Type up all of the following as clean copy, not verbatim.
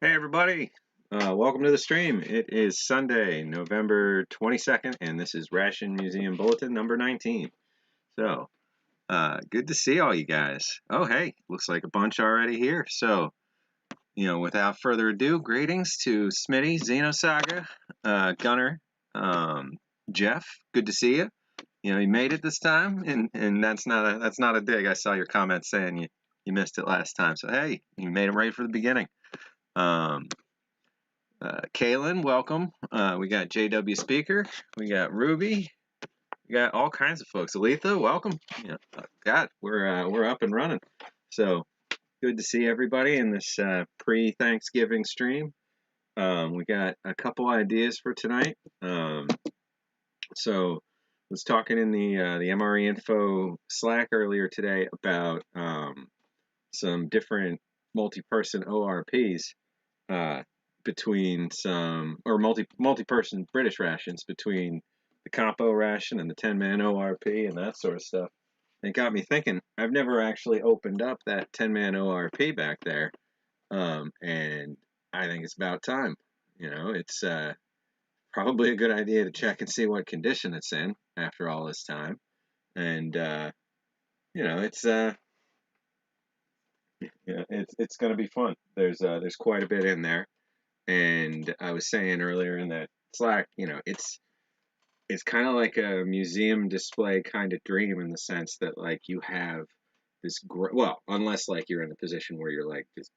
Hey everybody, welcome to the stream. It is Sunday, November 22nd, and this is Ration Museum Bulletin number 19. So, good to see all you guys. Oh, hey, looks like a bunch already here. So, without further ado, greetings to Smitty, Xenosaga, Gunner, Jeff. Good to see you. You made it this time, and that's not a dig. I saw your comment saying you missed it last time. So, hey, you made it right for the beginning. Kaylin, welcome. We got JW Speaker. We got Ruby. We got all kinds of folks. Aletha, welcome. God, we're up and running. So good to see everybody in this pre-Thanksgiving stream. We got a couple ideas for tonight. So I was talking in the MRE Info Slack earlier today about some different multi-person ORPs. Between some or multi-person British rations between the compo ration and the 10-man ORP and that sort of stuff. And it got me thinking. I've never actually opened up that 10-man ORP back there, and I think it's about time. It's probably a good idea to check and see what condition it's in after all this time. And it's going to be fun. There's quite a bit in there. And I was saying earlier in that Slack, it's kind of like a museum display kind of dream in the sense that like you have this well, unless like you're in a position where you're like this,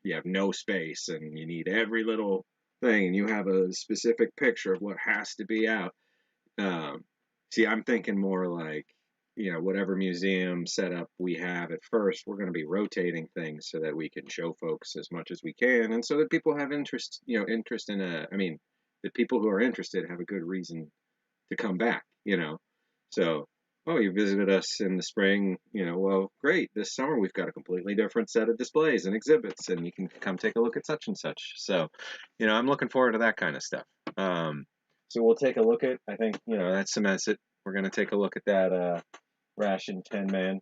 you have no space and you need every little thing, and you have a specific picture of what has to be out. See, I'm thinking more like, whatever museum setup we have at first, we're going to be rotating things so that we can show folks as much as we can, and so that people have interest in the people who are interested have a good reason to come back. So, oh, you visited us in the spring, well, great. This summer we've got a completely different set of displays and exhibits, and you can come take a look at such and such. So, I'm looking forward to that kind of stuff. So we'll take a look at, I think, that cements it. We're going to take a look at that ration 10-man.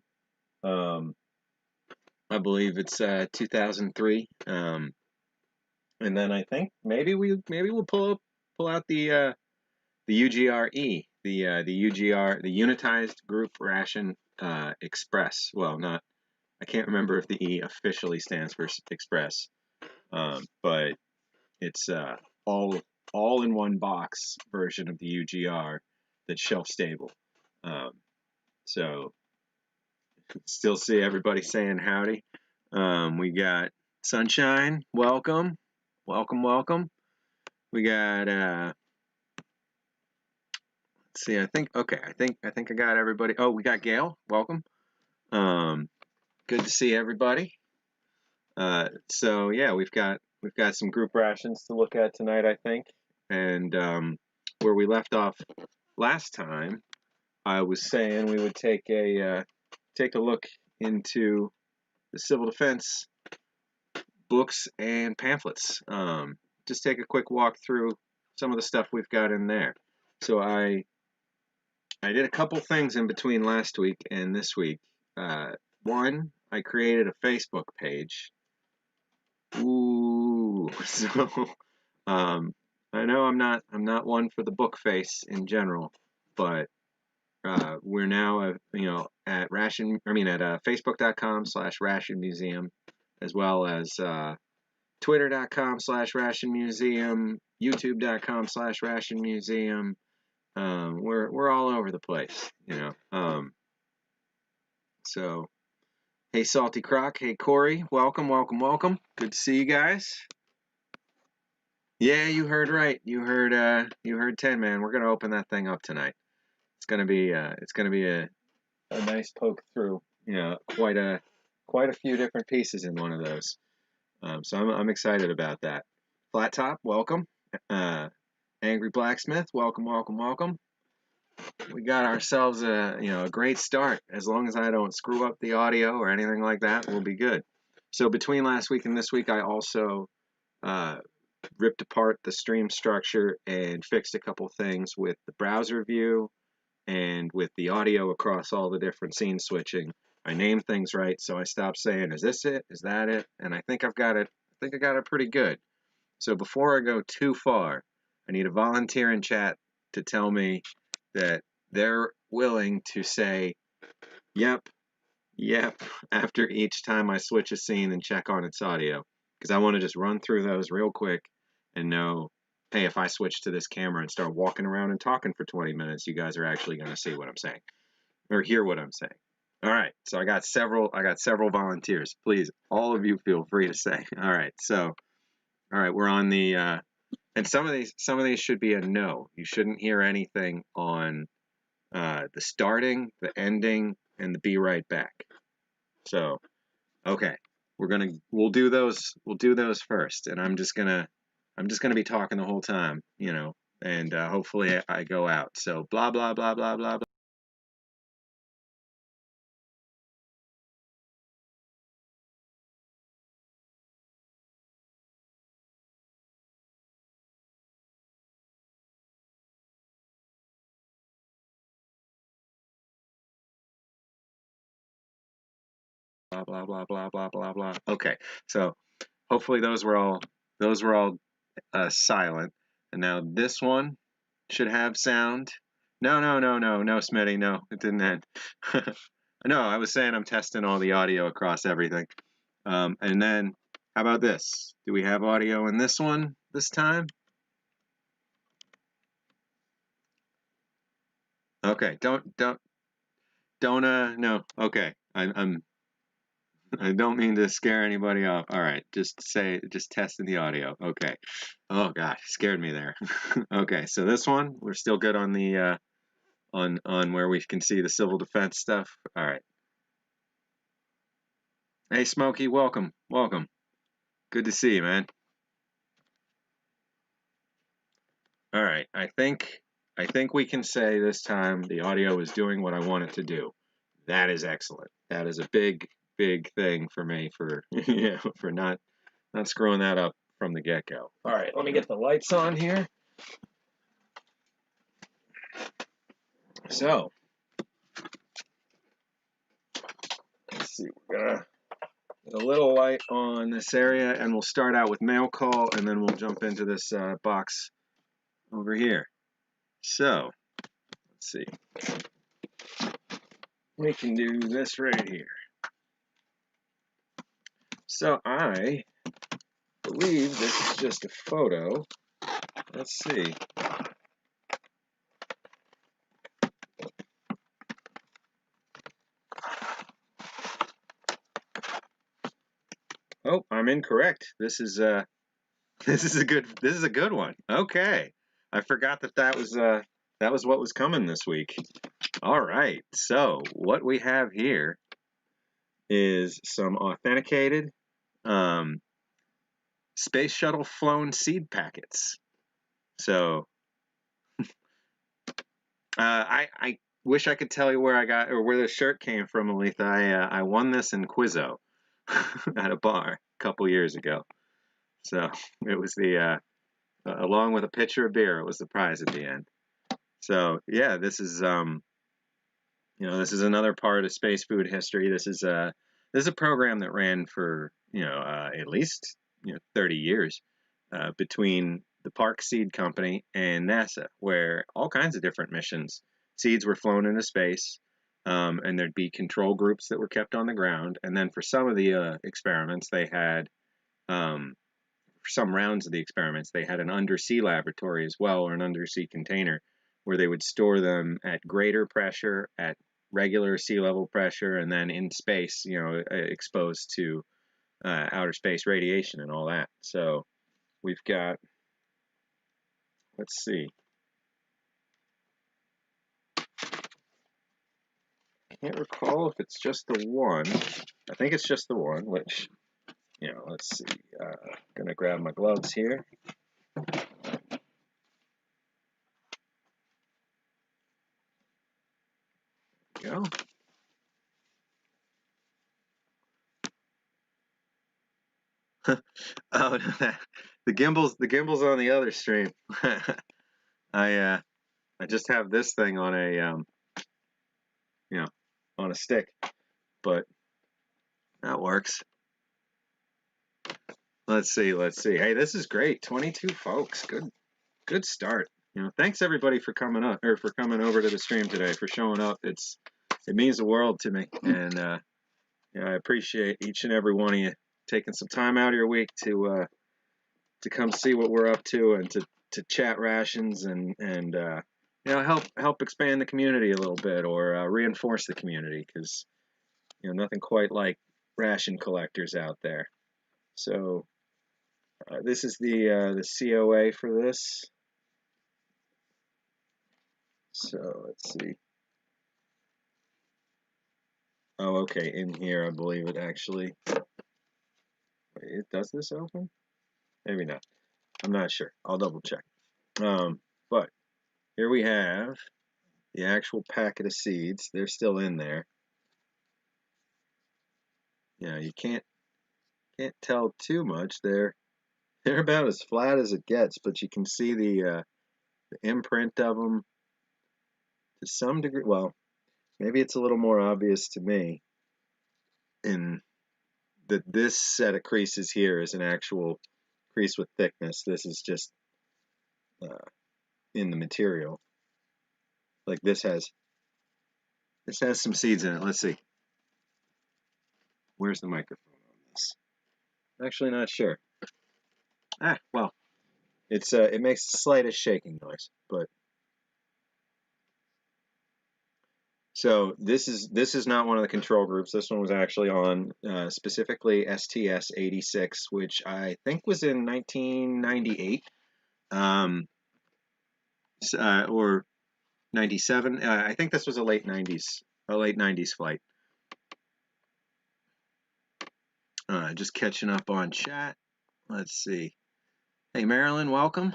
I believe it's 2003. And then I think maybe we'll pull out the UGRE, the UGR, the Unitized Group Ration Express. Well, not, I can't remember if the E officially stands for Express, but it's all in one box version of the UGR that's shelf stable. So still see everybody saying howdy. We got Sunshine, welcome. We got let's see, I think I got everybody. Oh, we got Gail, welcome. Good to see everybody. So yeah, we've got some group rations to look at tonight, I think. And where we left off last time, I was saying we would take a look into the civil defense books and pamphlets. Just take a quick walk through some of the stuff we've got in there. So I did a couple things in between last week and this week. One, I created a Facebook page. Ooh, so I know I'm not one for the book face in general, but we're now at Facebook.com/Ration Museum, as well as Twitter.com/Ration Museum, YouTube.com/Ration Museum. We're all over the place, So, hey, Salty Croc. Hey, Corey. Welcome. Good to see you guys. Yeah, you heard right. You heard 10, man. We're gonna open that thing up tonight. It's gonna be a nice poke through. Quite a few different pieces in one of those. So I'm excited about that. Flat Top, welcome. Angry Blacksmith, welcome. We got ourselves a great start. As long as I don't screw up the audio or anything like that, we'll be good. So between last week and this week, I also ripped apart the stream structure and fixed a couple things with the browser view and with the audio across all the different scene switching. I named things right, so I stopped saying, is this it? Is that it? And I think I've got it think I got it pretty good. So before I go too far, I need a volunteer in chat to tell me that they're willing to say, yep, yep, after each time I switch a scene and check on its audio. Because I want to just run through those real quick and know, hey, if I switch to this camera and start walking around and talking for 20 minutes, you guys are actually going to see what I'm saying or hear what I'm saying. All right, so I got several volunteers. Please, all of you feel free to say. All right, so all right, we're on the and some of these should be a no. You shouldn't hear anything on the starting, the ending, and the be right back. So, okay, we'll do those first, and I'm just gonna be talking the whole time, and hopefully I go out. So blah blah blah blah blah blah. Blah blah blah blah blah blah blah. Okay, so hopefully those were all silent, and now this one should have sound. No, no, no, no, no, Smitty, no, it didn't end. No, I was saying I'm testing all the audio across everything. And then, how about this? Do we have audio in this one this time? Okay, no. Okay, I don't mean to scare anybody off. All right, just testing the audio. Okay. Oh gosh, scared me there. Okay, so this one, we're still good on the on where we can see the civil defense stuff. All right. Hey, Smokey, welcome, welcome. Good to see you, man. All right, I think we can say this time the audio is doing what I want it to do. That is excellent. That is a big thing for me for for not screwing that up from the get-go. All right, let me get the lights on here. So, let's see, we're gonna get a little light on this area, and we'll start out with mail call, and then we'll jump into this box over here. So, let's see. We can do this right here. So I believe this is just a photo. Let's see. Oh, I'm incorrect. This is a good one. Okay. I forgot that was what was coming this week. All right. So, what we have here is some authenticated space shuttle flown seed packets. So, I wish I could tell you where I got or where the shirt came from, Aletha. I won this in Quizzo at a bar a couple years ago. So it was the along with a pitcher of beer, it was the prize at the end. So yeah, this is this is another part of space food history. This is a program that ran for at least 30 years between the Park Seed Company and NASA, where all kinds of different missions, seeds were flown into space, and there'd be control groups that were kept on the ground. And then for some of the experiments, they had, for some rounds of the experiments, they had an undersea laboratory as well, or an undersea container, where they would store them at greater pressure, at regular sea level pressure, and then in space, exposed to outer space radiation and all that. So we've got, let's see. I can't recall if it's just the one. I think it's just the one, which, let's see. Gonna grab my gloves here. There we go. Oh, the gimbal's on the other stream. I just have this thing on a on a stick, but that works. Let's see. Let's see. Hey, this is great. 22 folks. Good start. Thanks everybody for coming up or for coming over to the stream today, for showing up. It means the world to me, and I appreciate each and every one of you taking some time out of your week to come see what we're up to and to chat rations and help expand the community a little bit, or reinforce the community, because nothing quite like ration collectors out there. So this is the COA for this. So let's see. Oh, okay. In here, I believe it actually. Wait, does this open? Maybe not. I'm not sure. I'll double check. But here we have the actual packet of seeds. They're still in there. You can't tell too much. They're about as flat as it gets, but you can see the imprint of them to some degree. Well, maybe it's a little more obvious to me in that this set of creases here is an actual crease with thickness. This is just in the material. Like this has some seeds in it. Let's see. Where's the microphone on this? I'm actually not sure. Well, it makes the slightest shaking noise, but so this is not one of the control groups. This one was actually on specifically STS 86, which I think was in 1998, or 97. I think this was a late 90s flight. Just catching up on chat. Let's see. Hey, Marilyn, welcome.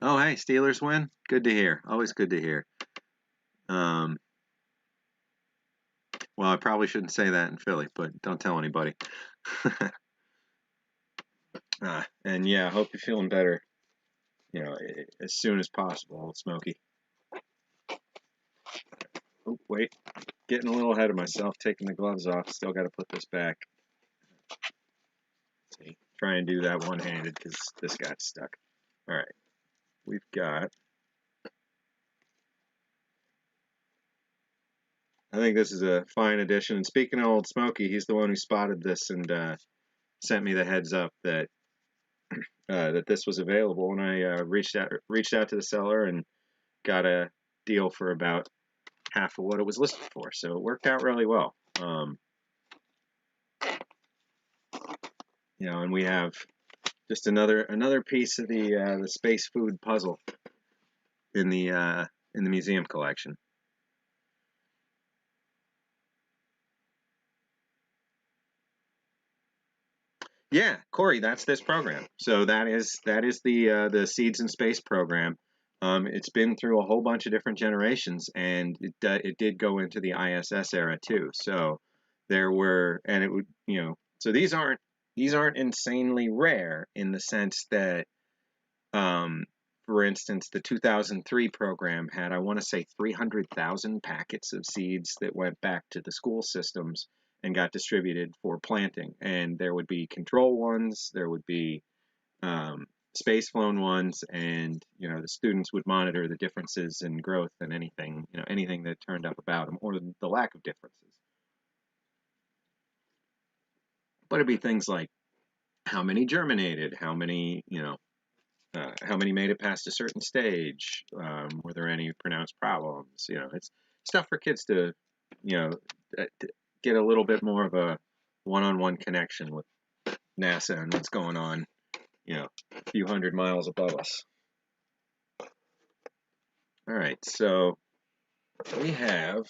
Oh, hey, Steelers win. Good to hear. Always good to hear. Well, I probably shouldn't say that in Philly, but don't tell anybody. And yeah, I hope you're feeling better, as soon as possible, old Smokey. Oh, wait. Getting a little ahead of myself, taking the gloves off. Still got to put this back. Let's see. Try and do that one-handed because this got stuck. All right. We've got... I think this is a fine addition. And speaking of old Smokey, he's the one who spotted this and sent me the heads up that this was available. And I reached out to the seller and got a deal for about half of what it was listed for. So it worked out really well. And we have just another piece of the space food puzzle in the museum collection. Yeah, Corey, that's this program. So that is the Seeds in Space program. It's been through a whole bunch of different generations, and it did go into the ISS era too. So there were, and it would, so these aren't insanely rare in the sense that, for instance, the 2003 program had, I want to say, 300,000 packets of seeds that went back to the school systems and got distributed for planting. And there would be control ones, there would be space flown ones, and the students would monitor the differences in growth and anything that turned up about them, or the lack of differences. But it'd be things like how many germinated, how many made it past a certain stage, were there any pronounced problems. It's stuff for kids to get a little bit more of a one-on-one connection with NASA and what's going on, a few hundred miles above us. All right, so we have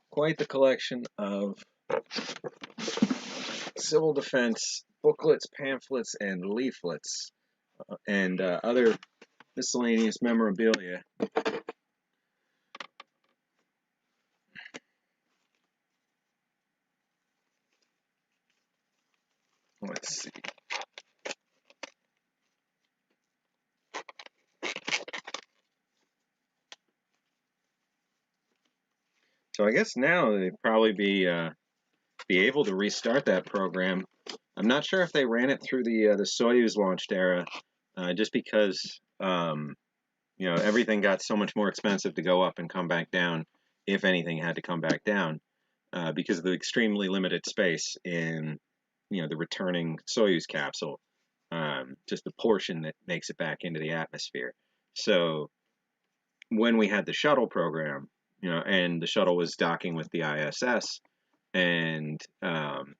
quite the collection of civil defense booklets, pamphlets, and leaflets, and other miscellaneous memorabilia. Let's see. So I guess now they'd probably be able to restart that program. I'm not sure if they ran it through the Soyuz launched era, just because everything got so much more expensive to go up and come back down, if anything had to come back down, because of the extremely limited space in the returning Soyuz capsule, just the portion that makes it back into the atmosphere. So when we had the shuttle program, and the shuttle was docking with the ISS, and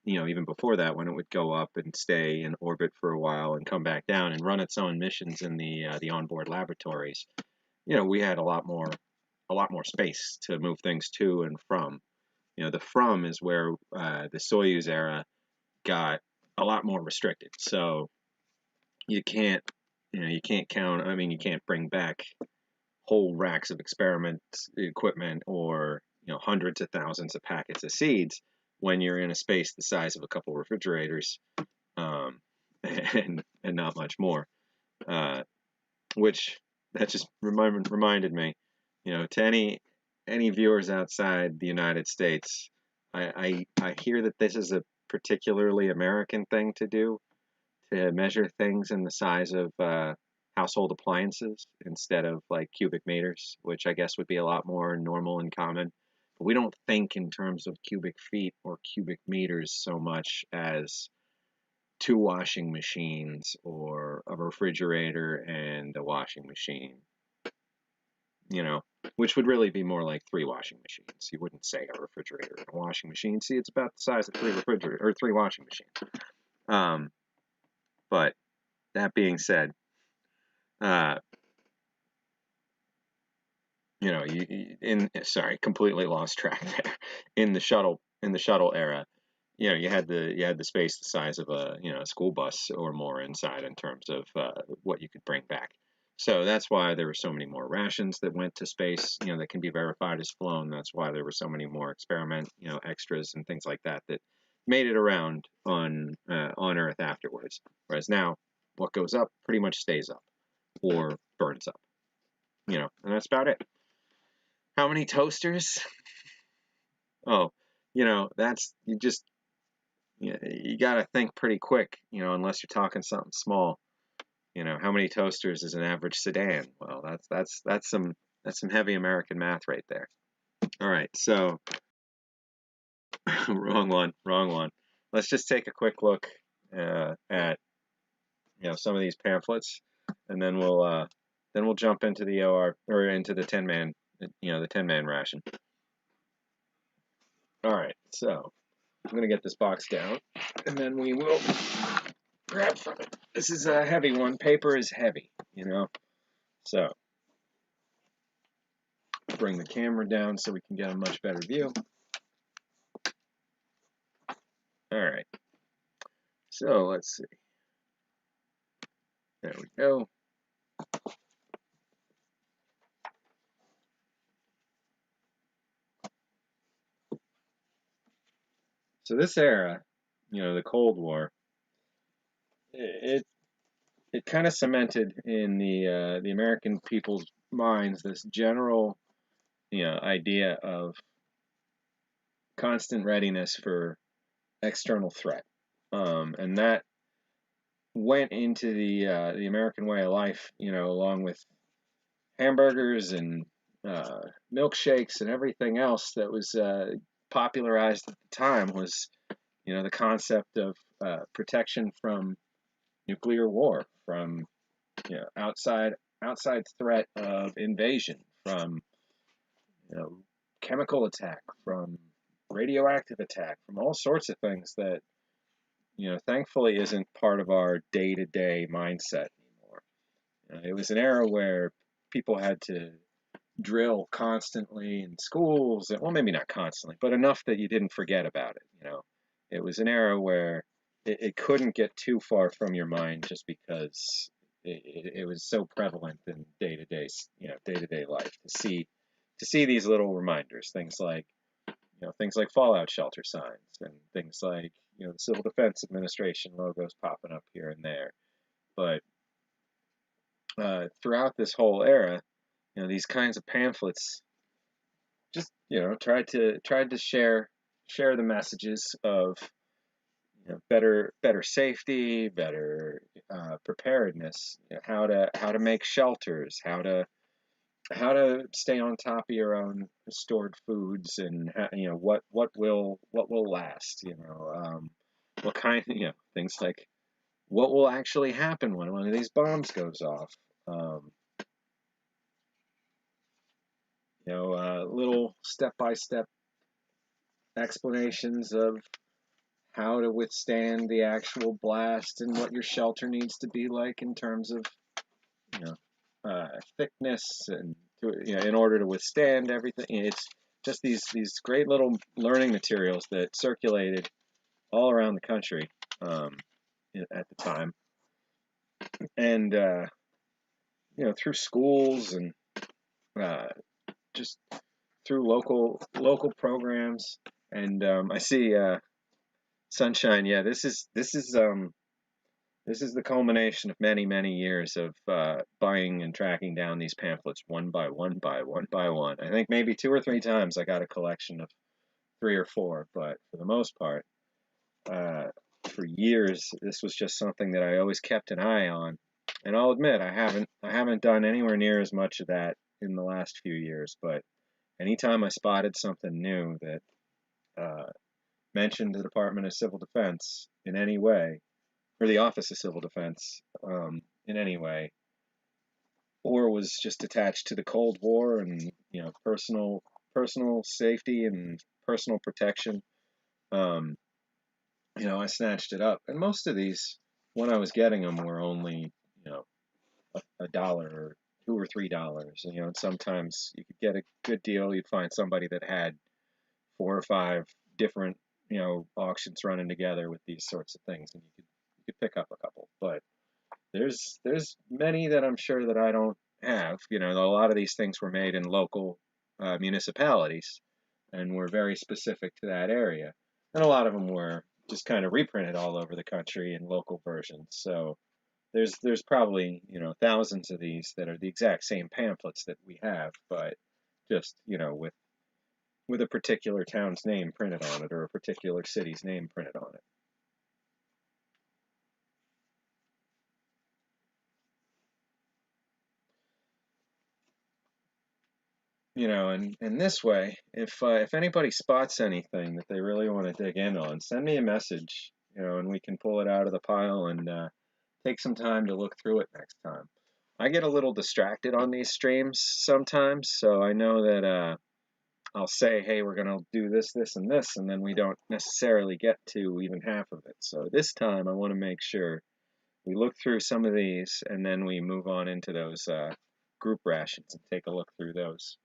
even before that, when it would go up and stay in orbit for a while and come back down and run its own missions in the onboard laboratories, we had a lot more space to move things to and from. The from is where the Soyuz era got a lot more restricted. So you can't you can't count. I mean, you can't bring back whole racks of experiment equipment or hundreds of thousands of packets of seeds when you're in a space the size of a couple refrigerators, and not much more. Which that just reminded me, to any viewers outside the United States, I hear that this is a particularly American thing to do, to measure things in the size of household appliances instead of like cubic meters, which I guess would be a lot more normal and common. But we don't think in terms of cubic feet or cubic meters so much as two washing machines or a refrigerator and a washing machine, you know, which would really be more like three washing machines. You wouldn't say a refrigerator and a washing machine. See, it's about the size of three refrigerator or three washing machines. But that being said, uh, completely lost track there. In the shuttle era, you had the space the size of a school bus or more inside in terms of what you could bring back. So that's why there were so many more rations that went to space, that can be verified as flown. That's why there were so many more experiment, extras and things like that that made it around on Earth afterwards. Whereas now, what goes up pretty much stays up or burns up, and that's about it. How many toasters? Oh, that's you got to think pretty quick, unless you're talking something small. How many toasters is an average sedan? Well, that's some heavy American math right there. All right, so wrong one. Let's just take a quick look at some of these pamphlets, and then we'll jump into the OR or into the 10-man the 10-man ration. All right, so I'm gonna get this box down, and then we will grab from it. This is a heavy one. Paper is heavy, So bring the camera down so we can get a much better view. All right. So let's see. There we go. So this era, the Cold War, it kind of cemented in the American people's minds this general idea of constant readiness for external threat, and that went into the American way of life, along with hamburgers and milkshakes and everything else that was popularized at the time. Was the concept of protection from nuclear war, from outside threat of invasion, from chemical attack, from radioactive attack, from all sorts of things that thankfully isn't part of our day-to-day mindset anymore. It was an era where people had to drill constantly in schools, well, maybe not constantly, but enough that you didn't forget about it. It was an era where it couldn't get too far from your mind, just because it was so prevalent in day-to-day life to see these little reminders, things like fallout shelter signs, and things like the Civil Defense Administration logos popping up here and there. But throughout this whole era, these kinds of pamphlets just tried to share the messages of better safety, better preparedness, how to make shelters, how to stay on top of your own stored foods, and what will last, what kind, things like what will actually happen when one of these bombs goes off. Um, Little step-by-step explanations of how to withstand the actual blast and what your shelter needs to be like in terms of you know thickness and in order to withstand everything. It's just these great little learning materials that circulated all around the country at the time, and through schools and uh, just through local programs. And I see Sunshine. Yeah, this is the culmination of many years of buying and tracking down these pamphlets one by one. I think maybe two or three times I got a collection of three or four, but for the most part, uh, for years, this was just something that I always kept an eye on. And I'll admit, I haven't done anywhere near as much of that in the last few years. But anytime I spotted something new that uh, mentioned the Department of Civil Defense in any way, or the Office of Civil Defense in any way, or was just attached to the Cold War and personal safety and personal protection, um, I snatched it up. And most of these, when I was getting them, were only a dollar or $2 or $3. And sometimes you could get a good deal. You'd find somebody that had four or five different auctions running together with these sorts of things, and you could pick up a couple. But there's many that I'm sure that I don't have. A lot of these things were made in local municipalities and were very specific to that area, and a lot of them were just kind of reprinted all over the country in local versions. So there's probably thousands of these that are the exact same pamphlets that we have, but just with a particular town's name printed on it or a particular city's name printed on it. And this way, if anybody spots anything that they really want to dig in on, send me a message, and we can pull it out of the pile and take some time to look through it next time. I get a little distracted on these streams sometimes, so I know that I'll say, hey, we're going to do this, and this, and then we don't necessarily get to even half of it. So this time I want to make sure we look through some of these, and then we move on into those group rations and take a look through those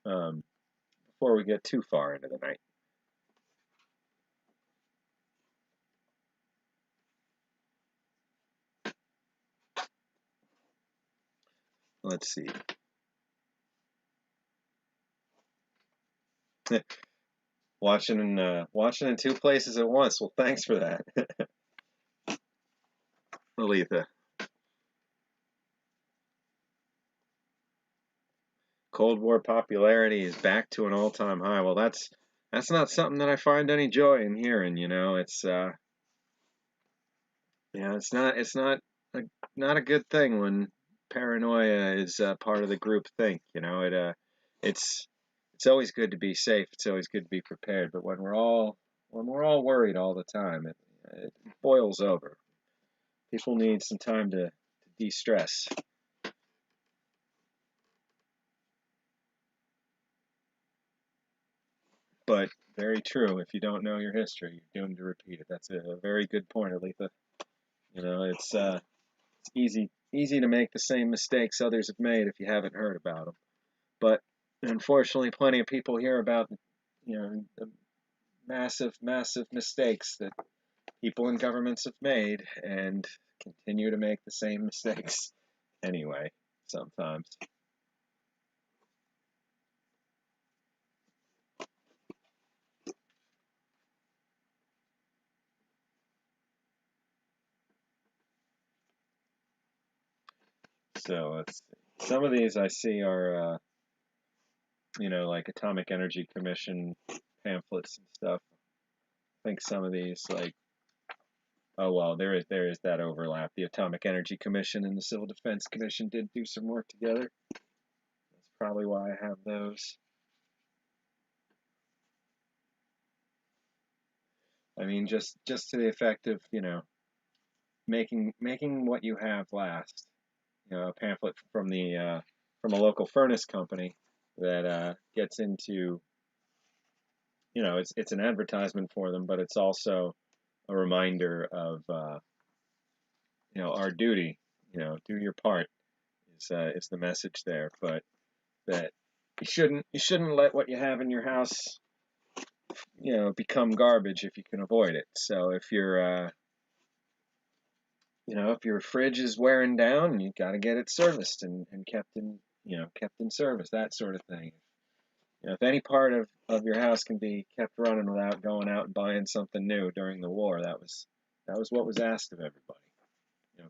um, before we get too far into the night. Let's see. Watching in two places at once. Well, thanks for that, Aletha. Cold War popularity is back to an all-time high. Well, that's not something that I find any joy in hearing. It's a, not a good thing when paranoia is part of the group think. It's it's always good to be safe. It's always good to be prepared. But when we're all worried all the time, it boils over. People need some time to de-stress. But very true. If you don't know your history, you're doomed to repeat it. That's a very good point, Aletha. It's easy to make the same mistakes others have made if you haven't heard about them. But unfortunately, plenty of people hear about the massive mistakes that people in governments have made and continue to make the same mistakes anyway, sometimes. So let's see. Some of these I see are you know, like Atomic Energy Commission pamphlets and stuff. I think some of these, like, oh well, there is that overlap. The Atomic Energy Commission and the Civil Defense Commission did do some work together. That's probably why I have those. I mean, just to the effect of, you know, making what you have last. You know, a pamphlet from a local furnace company that gets into, you know, it's an advertisement for them, but it's also a reminder of you know, our duty. You know, do your part is the message there. But that you shouldn't let what you have in your house, you know, become garbage if you can avoid it. So if you're you know, if your fridge is wearing down, you got to get it serviced and kept in, you know, kept in service, that sort of thing. You know, if any part of your house can be kept running without going out and buying something new during the war, that was what was asked of everybody. You know,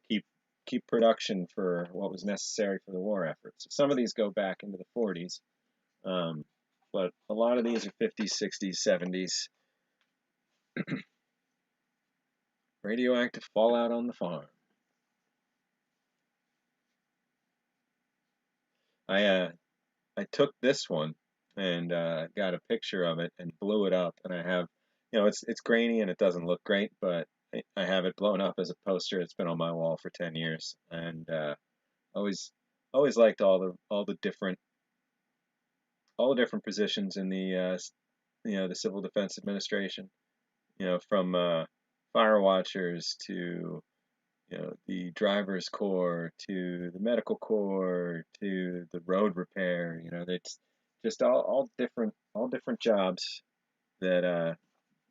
keep production for what was necessary for the war effort. So some of these go back into the 40s, but a lot of these are 50s, 60s, 70s. Radioactive fallout on the farm. I I took this one and got a picture of it and blew it up, and I have, you know, it's grainy and it doesn't look great, but I have it blown up as a poster. It's been on my wall for 10 years, and always always liked all the different positions in the you know, the Civil Defense Administration. You know, from fire watchers to, you know, the driver's corps to the medical corps to the road repair. You know, it's just all different jobs that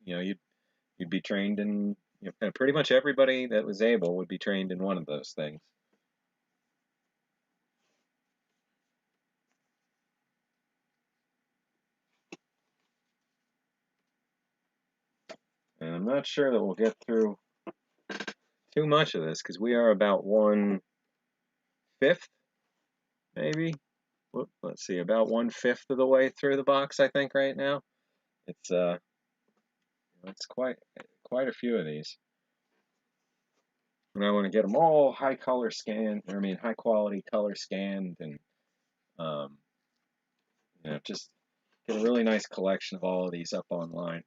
you know, you'd be trained in. You know, and pretty much everybody that was able would be trained in one of those things. And I'm not sure that we'll get through too much of this because we are about 1/5, maybe. Let's see, about 1/5 of the way through the box, I think, right now. It's it's quite a few of these, and I want to get them all high color scanned. I mean, high quality color scanned, and um, you know, just get a really nice collection of all of these up online.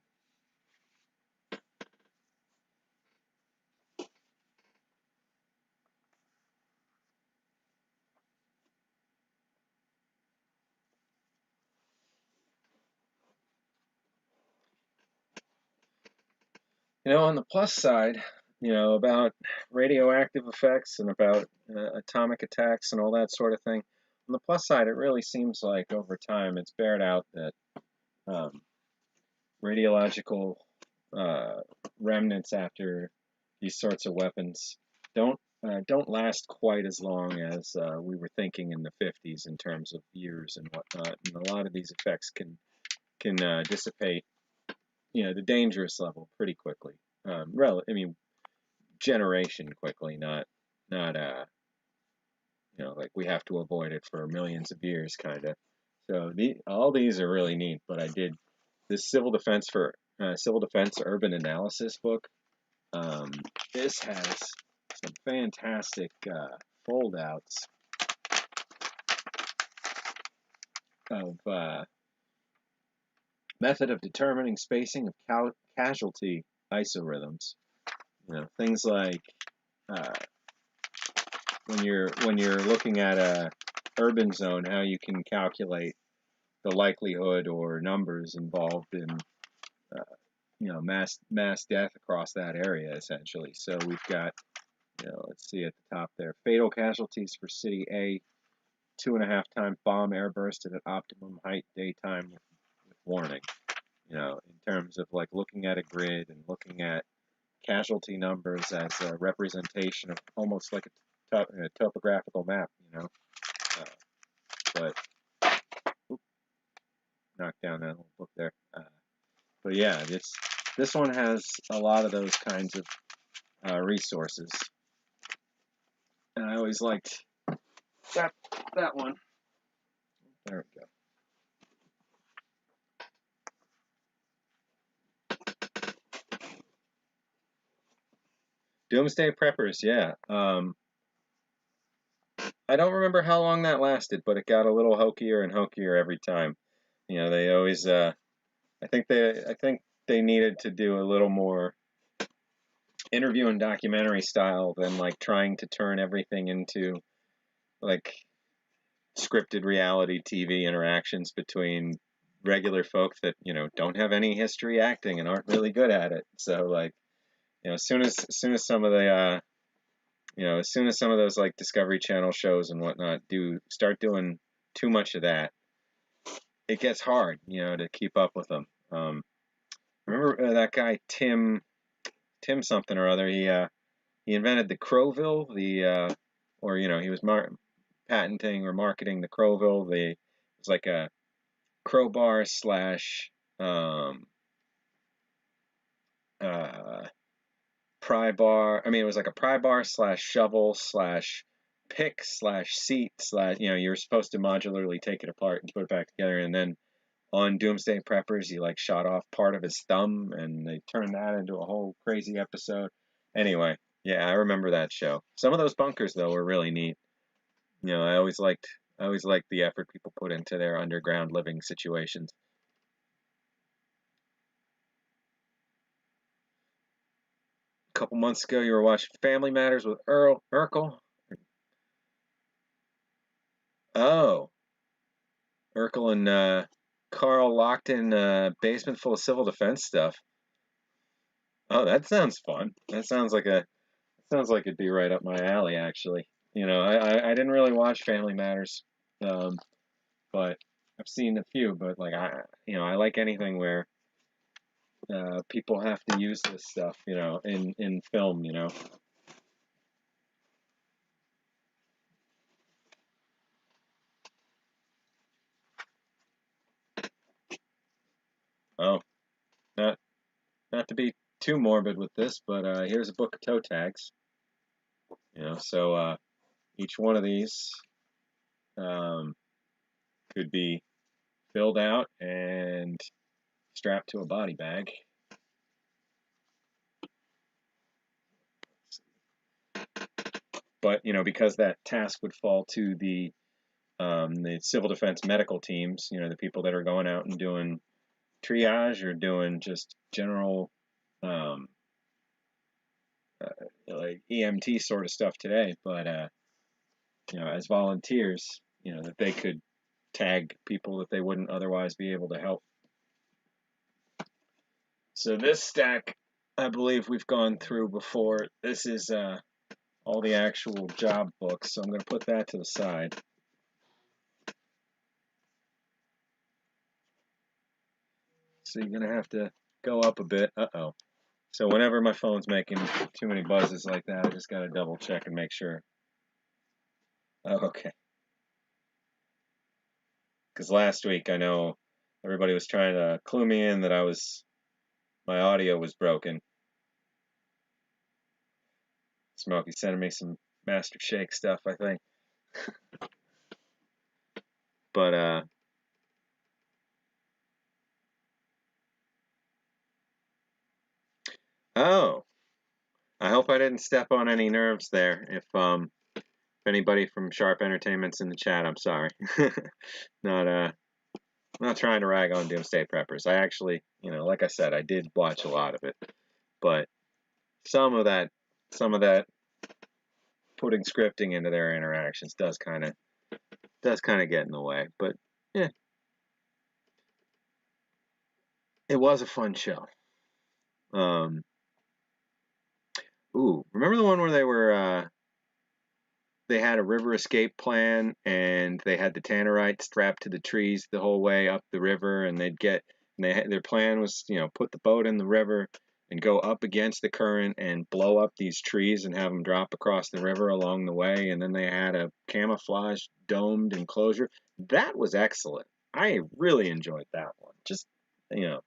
You know, on the plus side, you know, about radioactive effects and about atomic attacks and all that sort of thing. On the plus side, it really seems like over time it's bared out that um, radiological uh, remnants after these sorts of weapons don't last quite as long as we were thinking in the 50s in terms of years and whatnot. And a lot of these effects can dissipate, you know, the dangerous level pretty quickly. I mean, generation quickly, not you know, like we have to avoid it for millions of years, kind of. So all these are really neat. But I did this Civil Defense Urban Analysis book. Um, this has some fantastic foldouts of method of determining spacing of casualty isorhythms. You know, things like uh, when you're looking at a urban zone, how you can calculate the likelihood or numbers involved in uh, you know, mass death across that area essentially. So we've got, you know, let's see at the top there, fatal casualties for City A, 2.5 time bomb airburst at an optimum height daytime with warning. You know, in terms of like looking at a grid and looking at casualty numbers as a representation of almost like a topographical map. You know, uh, but oop, knocked down that little book there. But yeah, this one has a lot of those kinds of resources, and I always liked that that one. There we go. Doomsday Preppers, yeah. I don't remember how long that lasted, but it got a little hokier and hokier every time. You know, they always. I think they needed to do a little more interview and documentary style than like trying to turn everything into like scripted reality TV interactions between regular folk that don't have any history acting and aren't really good at it. So like as soon as some of the as soon as some of those like Discovery Channel shows and whatnot do start doing too much of that, it gets hard, to keep up with them. Remember that guy Tim something or other? He invented the Crowville, or he was patenting or marketing the Crowville. It was like a crowbar slash uh, pry bar. I mean, it was like a pry bar slash shovel slash pick slash seat slash. You were supposed to modularly take it apart and put it back together, and then on Doomsday Preppers, he like shot off part of his thumb, and they turned that into a whole crazy episode. Anyway, yeah, I remember that show. Some of those bunkers though were really neat. I always liked the effort people put into their underground living situations. A couple months ago, you were watching Family Matters with Urkel. Oh, Urkel and Carl locked in a basement full of civil defense stuff. Oh, that sounds fun. Sounds like it'd be right up my alley, actually. I didn't really watch Family Matters, um, but I've seen a few. But like I like anything where people have to use this stuff, in film. Oh, not not to be too morbid with this, but here's a book of toe tags. So each one of these um, could be filled out and strapped to a body bag. But because that task would fall to the civil defense medical teams, the people that are going out and doing triage or doing just general um, like EMT sort of stuff today. But as volunteers, that they could tag people that they wouldn't otherwise be able to help. So this stack, I believe we've gone through before. This is all the actual job books, so I'm going to put that to the side. So you're going to have to go up a bit. Uh-oh. So whenever my phone's making too many buzzes like that, I just got to double check and make sure. Oh, okay. Because last week I know everybody was trying to clue me in that my audio was broken. Smokey's sending me some Master Shake stuff, I think. But oh, I hope I didn't step on any nerves there. If anybody from Sharp Entertainment's in the chat, I'm sorry. Not I'm not trying to rag on Doomsday Preppers. I actually, like I said, I did watch a lot of it, but some of that putting scripting into their interactions does kind of get in the way. But yeah, it was a fun show. Ooh, remember the one where they had a river escape plan and they had the tannerite strapped to the trees the whole way up the river, and their plan was, put the boat in the river and go up against the current and blow up these trees and have them drop across the river along the way, and then they had a camouflage domed enclosure. That was excellent. I really enjoyed that one. Just, and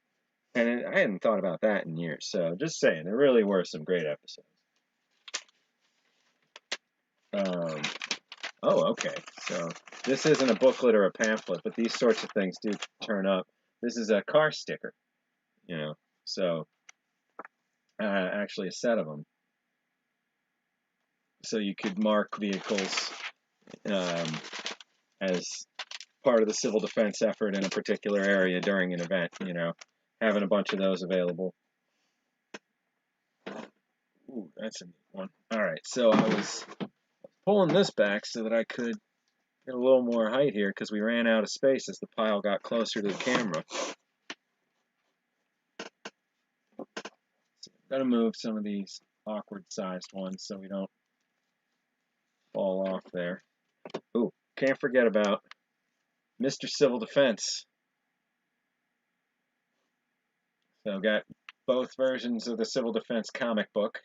I hadn't thought about that in years. So just saying, there really were some great episodes. Oh, okay. So this isn't a booklet or a pamphlet, but these sorts of things do turn up. This is a car sticker, so actually a set of them. So you could mark vehicles as part of the civil defense effort in a particular area during an event, you know, having a bunch of those available. Ooh, that's a neat one. All right, so I was pulling this back so that I could get a little more height here because we ran out of space as the pile got closer to the camera. So I'm gonna move some of these awkward sized ones so we don't fall off there. Ooh, can't forget about Mr. Civil Defense. So I've got both versions of the Civil Defense comic book.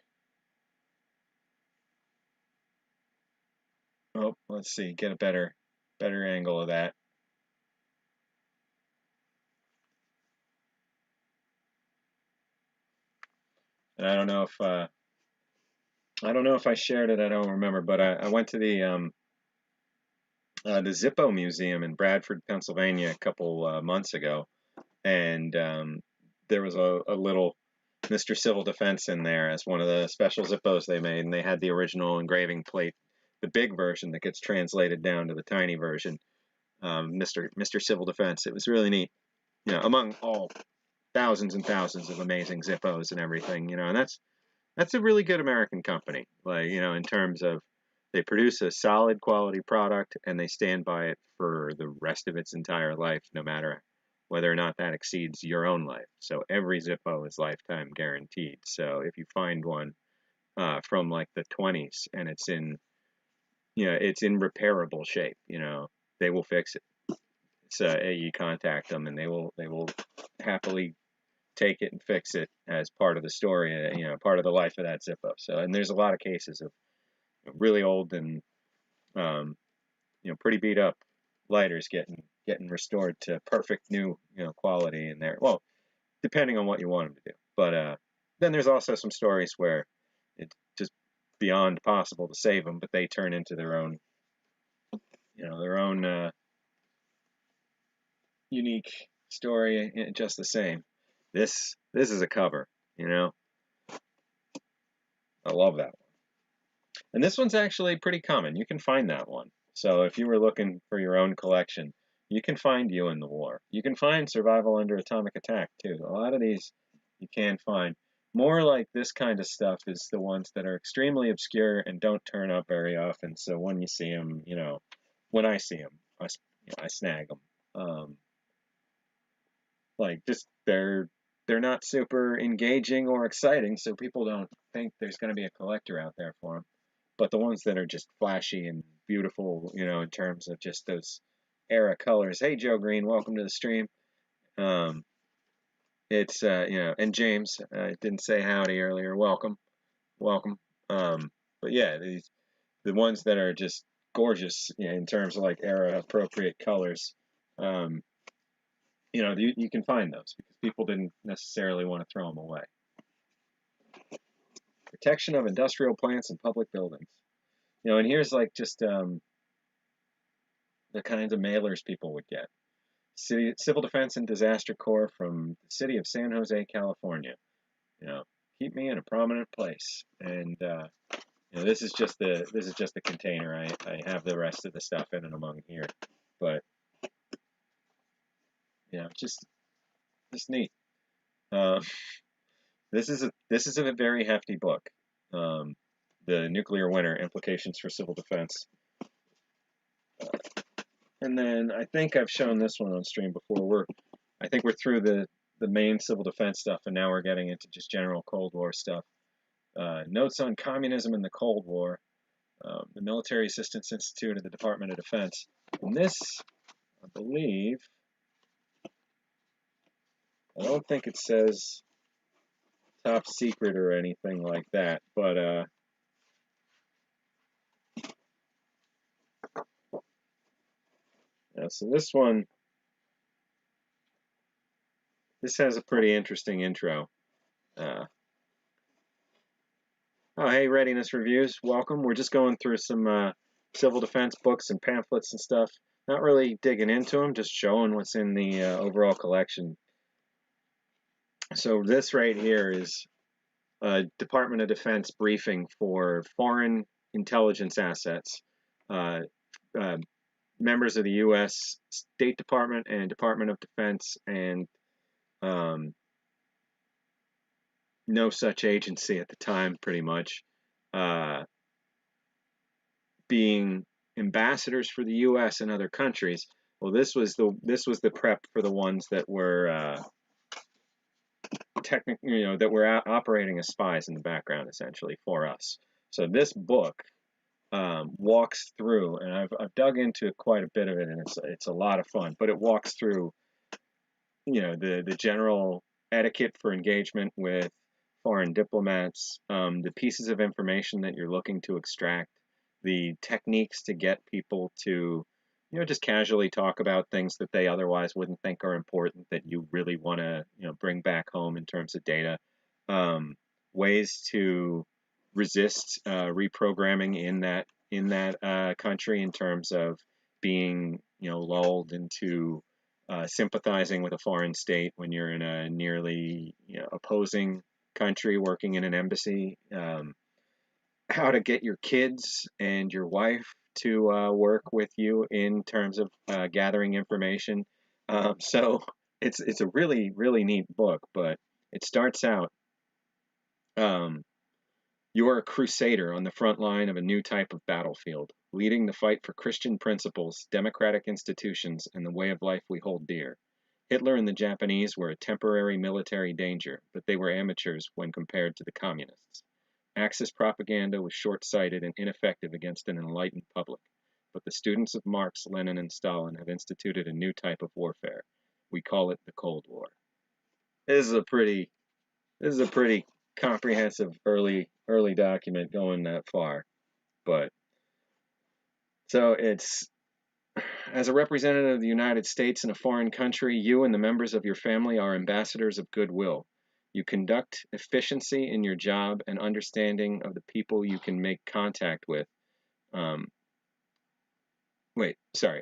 Oh, let's see, get a better angle of that. And I don't know if I shared it. I don't remember, but I went to the Zippo Museum in Bradford, Pennsylvania, a couple months ago, and there was a little Mr. Civil Defense in there as one of the special Zippos they made, and they had the original engraving plate, the big version that gets translated down to the tiny version. Mr. Civil Defense. It was really neat, you know, among all thousands and thousands of amazing Zippos and everything, you know, and that's a really good American company, like, you know, in terms of they produce a solid quality product and they stand by it for the rest of its entire life, no matter whether or not that exceeds your own life. So every Zippo is lifetime guaranteed. So if you find one from like the 20s and it's in, you know, it's in repairable shape, you know, they will fix it. So you contact them and they will happily take it and fix it as part of the story, you know, part of the life of that Zippo. So, and there's a lot of cases of really old and, you know, pretty beat up lighters getting restored to perfect new, you know, quality in there. Well, depending on what you want them to do. But then there's also some stories where it's just beyond possible to save them, but they turn into their own, you know, their own unique story just the same. This is a cover, you know. I love that one. And this one's actually pretty common. You can find that one. So if you were looking for your own collection, you can find You in the War. You can find Survival Under Atomic Attack too. A lot of these you can find. More like this kind of stuff is the ones that are extremely obscure and don't turn up very often. So when you see them, you know, when I see them, I snag them. Like just they're not super engaging or exciting, so people don't think there's going to be a collector out there for them. But the ones that are just flashy and beautiful, you know, in terms of just those era colors. Hey, Joe Green, welcome to the stream. Um, it's you know, and James didn't say howdy earlier. Welcome, welcome. But yeah, the ones that are just gorgeous, you know, in terms of like era appropriate colors. Um, you know, you can find those because people didn't necessarily want to throw them away. Protection of industrial plants and public buildings. You know, and here's like just the kinds of mailers people would get. Civil Defense and Disaster Corps from the city of San Jose, California. You know, keep me in a prominent place. And you know, this is just the container. I have the rest of the stuff in and among here, but you know, just neat. Uh, this is a very hefty book. The Nuclear Winter: Implications for Civil Defense. And then I think I've shown this one on stream before. I think we're through the main civil defense stuff, and now we're getting into just general Cold War stuff. Notes on Communism in the Cold War, the Military Assistance Institute of the Department of Defense. And this, I believe, I don't think it says top secret or anything like that, but yeah, so this one, this has a pretty interesting intro. Oh, hey, Readiness Reviews, welcome. We're just going through some civil defense books and pamphlets and stuff. Not really digging into them, just showing what's in the overall collection. So this right here is a Department of Defense briefing for foreign intelligence assets. Uh, uh, Members of the U.S. State Department and Department of Defense, and um, no such agency at the time, pretty much, uh, being ambassadors for the U.S. and other countries. Well, this was the prep for the ones that were that were operating as spies in the background, essentially, for us. So this book walks through, and I've dug into quite a bit of it, and it's a lot of fun. But it walks through, the general etiquette for engagement with foreign diplomats, the pieces of information that you're looking to extract, the techniques to get people to, just casually talk about things that they otherwise wouldn't think are important that you really want to, bring back home in terms of data, ways to resist reprogramming in that country in terms of being, lulled into sympathizing with a foreign state when you're in a nearly opposing country working in an embassy, how to get your kids and your wife to work with you in terms of gathering information. So it's a really really neat book, but it starts out. Um, you are a crusader on the front line of a new type of battlefield, leading the fight for Christian principles, democratic institutions, and the way of life we hold dear. Hitler and the Japanese were a temporary military danger, but they were amateurs when compared to the communists. Axis propaganda was short-sighted and ineffective against an enlightened public, but the students of Marx, Lenin, and Stalin have instituted a new type of warfare. We call it the Cold War. This is a pretty comprehensive early document going that far. But so it's, as a representative of the United States in a foreign country, you and the members of your family are ambassadors of goodwill. You conduct efficiency in your job and understanding of the people you can make contact with.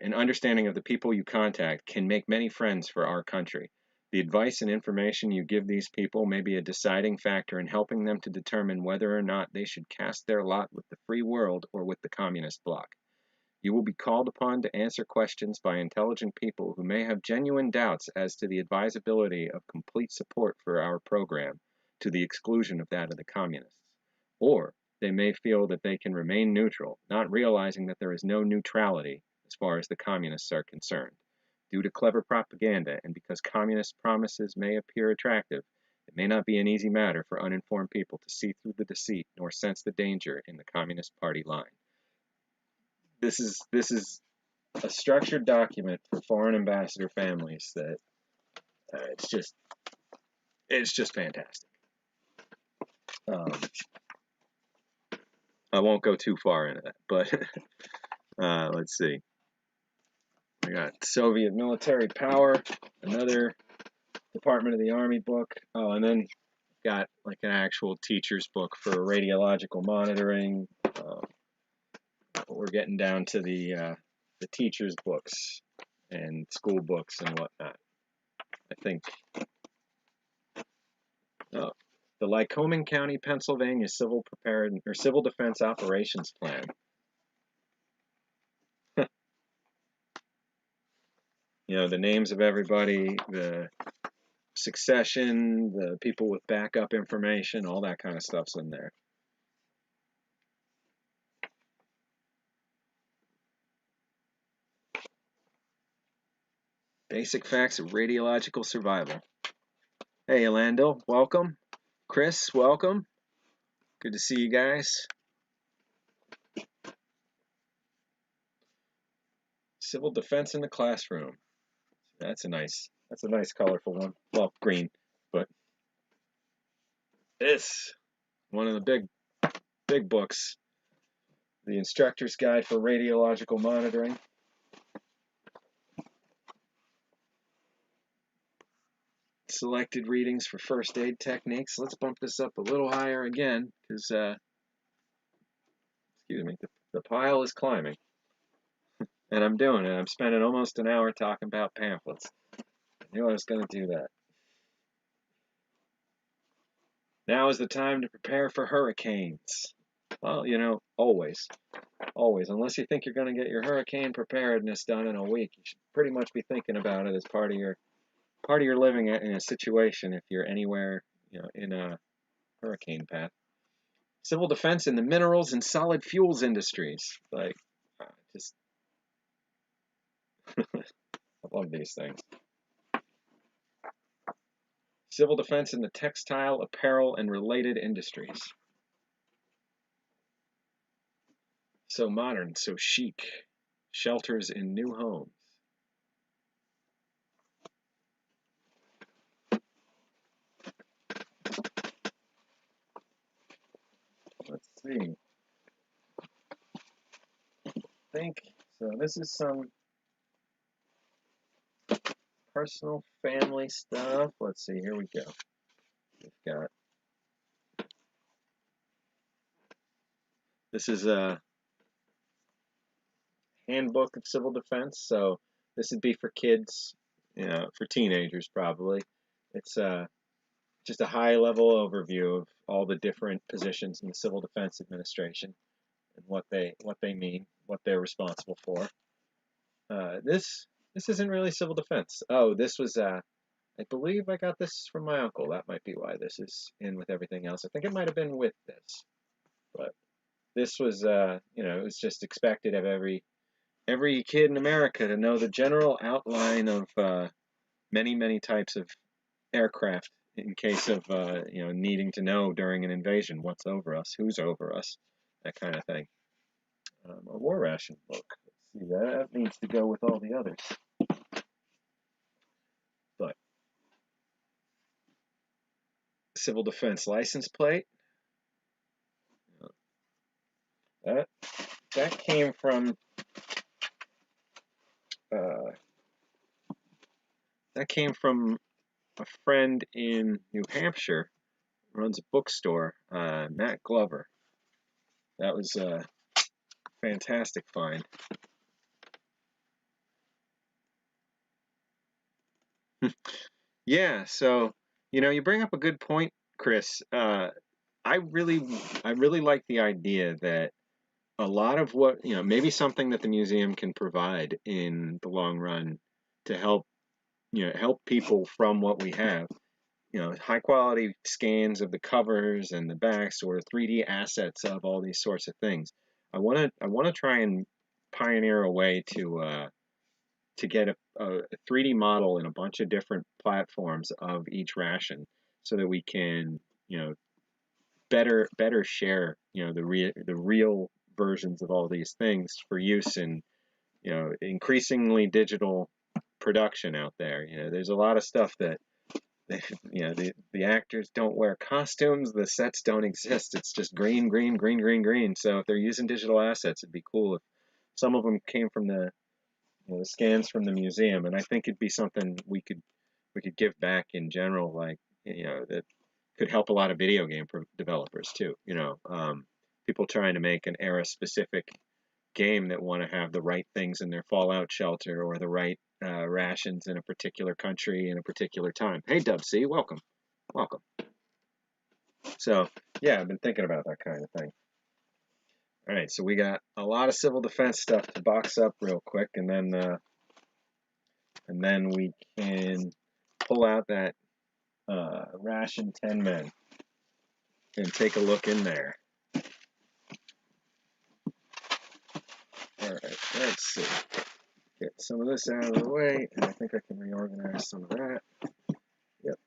An understanding of the people you contact can make many friends for our country. The advice and information you give these people may be a deciding factor in helping them to determine whether or not they should cast their lot with the free world or with the communist bloc. You will be called upon to answer questions by intelligent people who may have genuine doubts as to the advisability of complete support for our program, to the exclusion of that of the communists. Or they may feel that they can remain neutral, not realizing that there is no neutrality as far as the communists are concerned. Due to clever propaganda and because communist promises may appear attractive, it may not be an easy matter for uninformed people to see through the deceit nor sense the danger in the Communist Party line. This is a structured document for foreign ambassador families that it's just fantastic. I won't go too far into that, but let's see. We got Soviet military power, another Department of the Army book. Oh, and then got like an actual teacher's book for radiological monitoring. We're getting down to the teacher's books and school books and whatnot. I think the Lycoming County, Pennsylvania Civil Defense Operations Plan. The names of everybody, the succession, the people with backup information, all that kind of stuff's in there. Basic facts of radiological survival. Hey, Orlando, welcome. Chris, welcome. Good to see you guys. Civil defense in the classroom. That's a nice colorful one. Well, green, but this one of the big books, The Instructor's Guide for Radiological Monitoring. Selected readings for first aid techniques. Let's bump this up a little higher again, because excuse me, the pile is climbing, and I'm doing it. I'm spending almost an hour talking about pamphlets. I knew I was going to do that. Now is the time to prepare for hurricanes. Well, you know, always, always, unless you think you're going to get your hurricane preparedness done in a week, you should pretty much be thinking about it as part of your living in a situation if you're anywhere, you know, in a hurricane path. Civil defense in the minerals and solid fuels industries. Like, just, I love these things. Civil defense in the textile, apparel, and related industries. So modern, so chic. Shelters in new homes. Let's see. So this is some personal family stuff. Let's see, here we go. We've got, this is a handbook of civil defense. So this would be for kids, you know, for teenagers probably. It's just a high level overview of all the different positions in the Civil Defense Administration and what they mean, what they're responsible for. This isn't really civil defense. Oh, this was I believe I got this from my uncle. That might be why this is in with everything else. I think it might have been with this, but this was you know, it was just expected of every kid in America to know the general outline of many types of aircraft in case of you know, needing to know during an invasion what's over us, who's over us, that kind of thing. A war ration book. Let's see, that needs to go with all the others. But civil defense license plate. That that came from uh, that came from a friend in New Hampshire, runs a bookstore, Matt Glover. That was a fantastic find. Yeah, so you know, you bring up a good point, Chris. I really, I really like the idea that a lot of what, you know, maybe something that the museum can provide in the long run to help, you know, help people from what we have. You know, high quality scans of the covers and the backs, or 3D assets of all these sorts of things. I want to try and pioneer a way to get a 3D model in a bunch of different platforms of each ration, so that we can, you know, better share, you know, the real versions of all these things for use in, you know, increasingly digital production out there. You know, there's a lot of stuff that you know, the actors don't wear costumes, the sets don't exist. It's just green. So if they're using digital assets, it'd be cool if some of them came from the, you know, the scans from the museum. And I think it'd be something we could give back in general, like, you know, that could help a lot of video game developers too. You know, people trying to make an era specific game that want to have the right things in their fallout shelter, or the right rations in a particular country in a particular time. Hey, Dub C, welcome, welcome. So yeah, I've been thinking about that kind of thing. All right, so we got a lot of civil defense stuff to box up real quick, and then we can pull out that ration 10 men and take a look in there. All right, let's see. Get some of this out of the way, and I think I can reorganize some of that. Yep.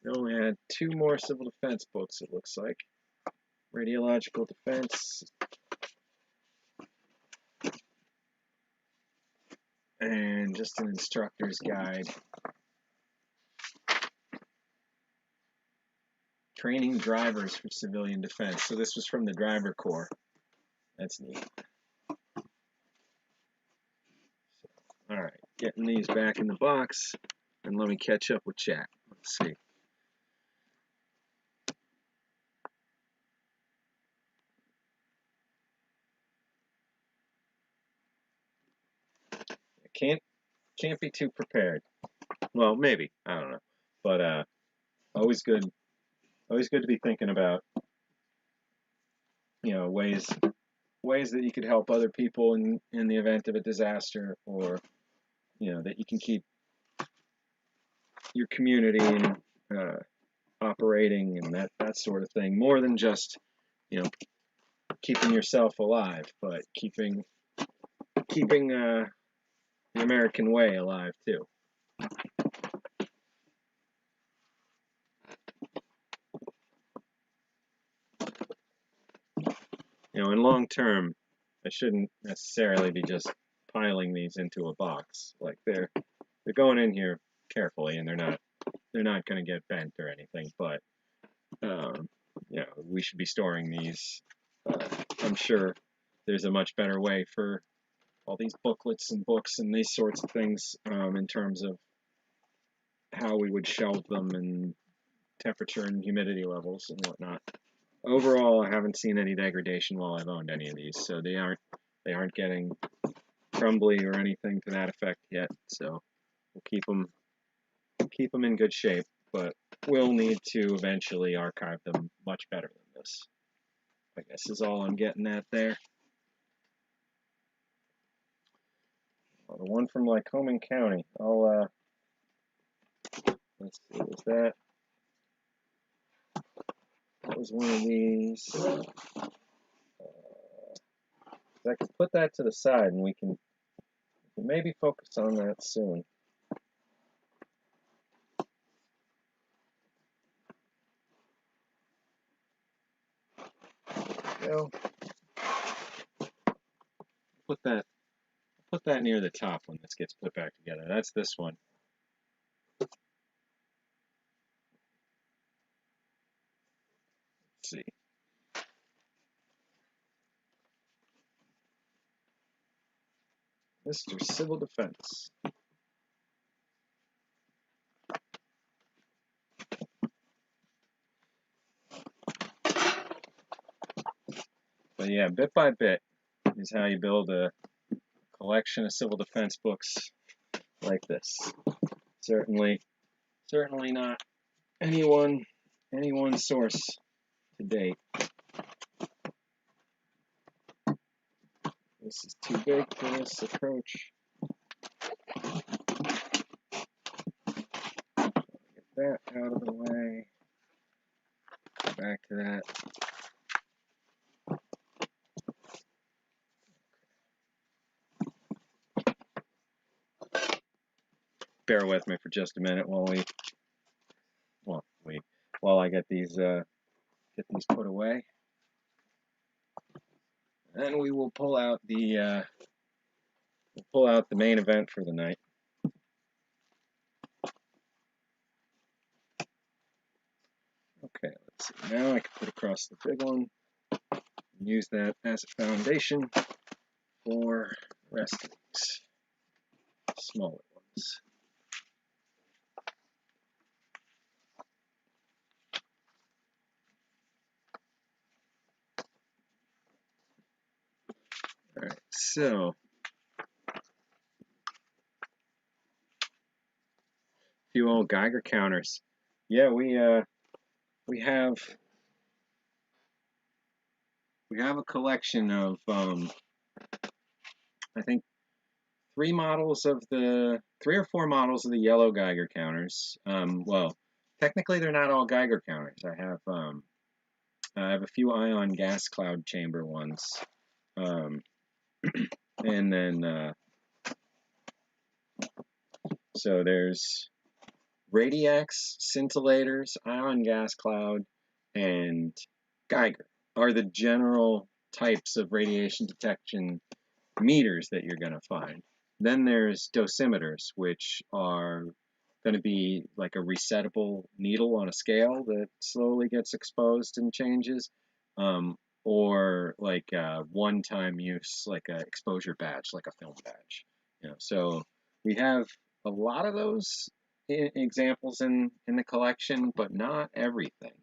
We only had two more civil defense books, it looks like. Radiological defense. And just an instructor's guide. Training drivers for civilian defense. So this was from the driver corps. That's neat. All right, getting these back in the box, and let me catch up with chat. Let's see. Can't be too prepared. Well, maybe, I don't know, but always good always good to be thinking about, ways that you could help other people in the event of a disaster, or that you can keep your community uh, operating, and that sort of thing, more than just you know keeping yourself alive, but keeping the American way alive too. In long term, I shouldn't necessarily be just piling these into a box. Like they're going in here carefully, and they're not going to get bent or anything. But um, we should be storing these. I'm sure there's a much better way for all these booklets and books and these sorts of things, in terms of how we would shelve them, and temperature and humidity levels and whatnot. Overall, I haven't seen any degradation while I've owned any of these, so they aren't getting crumbly or anything to that effect yet. So we'll keep them in good shape, but we'll need to eventually archive them much better than this, I guess, is all I'm getting at there. The one from Lycoming County. Let's see, that was one of these. I can put that to the side, and we can maybe focus on that soon. Go. Put that near the top when this gets put back together. That's this one. Let's see. Mr. Civil Defense. But yeah, bit by bit is how you build a collection of civil defense books like this. Certainly not any one source to date. This is too big for this approach. Get that out of the way. Go back to that. Bear with me for just a minute while I get these put away, and we will pull out the main event for the night. Okay, let's see. Now I can put across the big one and use that as a foundation for the rest of these smaller ones. Alright, so a few old Geiger counters. Yeah, we have a collection of I think 3 or 4 models of the yellow Geiger counters. Well, technically they're not all Geiger counters. I have a few ion gas cloud chamber ones, and then so there's Radiax, scintillators, ion gas cloud, and Geiger are the general types of radiation detection meters that you're going to find. Then there's dosimeters, which are going to be like a resettable needle on a scale that slowly gets exposed and changes, or like a one-time use, like an exposure badge, like a film badge. So we have a lot of those examples in the collection, but not everything.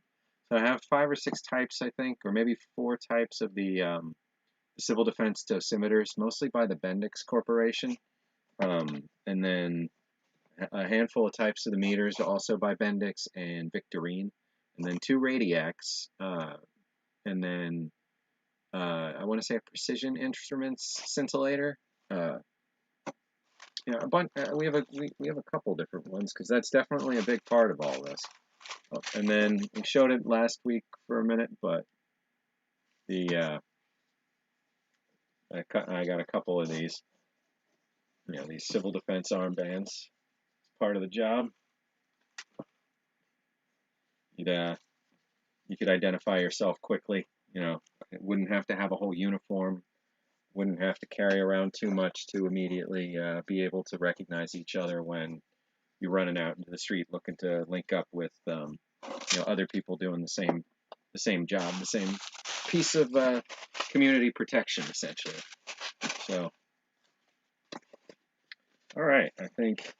So I have 5 or 6 types, I think, or maybe 4 types of the civil defense dosimeters, mostly by the Bendix Corporation, and then a handful of types of the meters, also by Bendix and Victorine. and then 2 Radiacs, and then I want to say a Precision Instruments scintillator. Yeah, a bunch. We have a couple different ones because that's definitely a big part of all this. Oh, and then we showed it last week for a minute, but the I got a couple of these. You know, these civil defense armbands. It's part of the job. You could identify yourself quickly. You know, it wouldn't have to have a whole uniform. Wouldn't have to carry around too much to immediately be able to recognize each other when you're running out into the street looking to link up with other people doing the same job, the same piece of community protection, essentially. So, all right, I think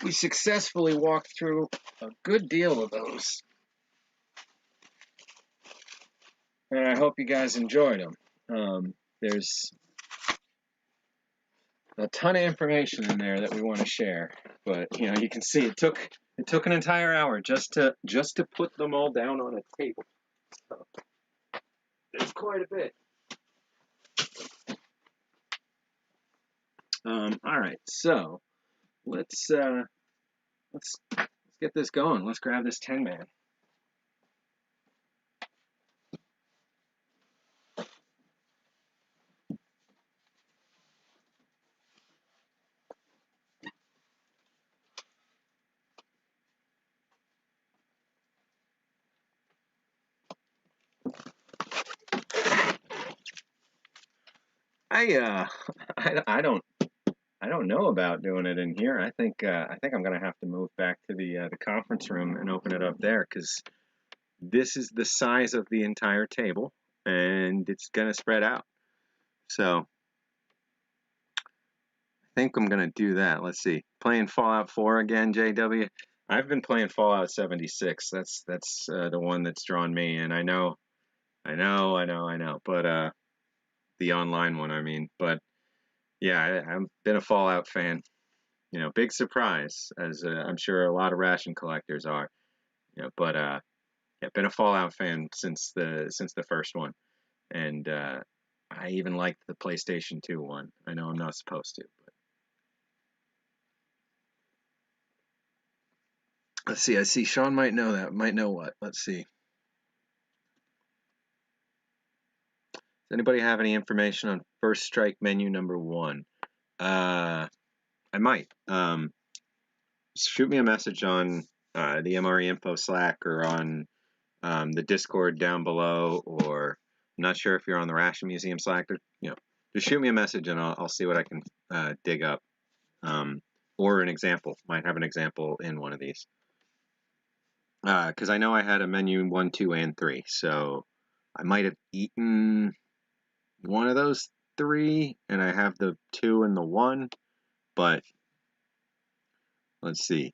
we successfully walked through a good deal of those, and I hope you guys enjoyed them. There's a ton of information in there that we want to share, but you can see it took an entire hour just to put them all down on a table. So it's quite a bit. All right, so let's get this going. Let's grab this 10-man. I I don't know about doing it in here. I think I'm gonna have to move back to the conference room and open it up there because this is the size of the entire table and it's gonna spread out. So I think I'm gonna do that. Let's see. Playing Fallout 4 again, JW. I've been playing Fallout 76. That's the one that's drawn me, and I know. But the online one, I mean. But yeah, I've been a Fallout fan. Big surprise, as I'm sure a lot of ration collectors are. But yeah, been a Fallout fan since the first one, and I even liked the PlayStation 2 one. I know I'm not supposed to, but let's see. I see Sean might know that. Might know what? Let's see. Does anybody have any information on First Strike menu number 1? I might. Shoot me a message on the MRE Info Slack or on the Discord down below, or I'm not sure if you're on the Ration Museum Slack. Just shoot me a message and I'll see what I can dig up. Or an example. Might have an example in one of these. Because I know I had a menu 1, 2, and 3, so I might have eaten one of those 3, and I have the 2 and the 1, but let's see.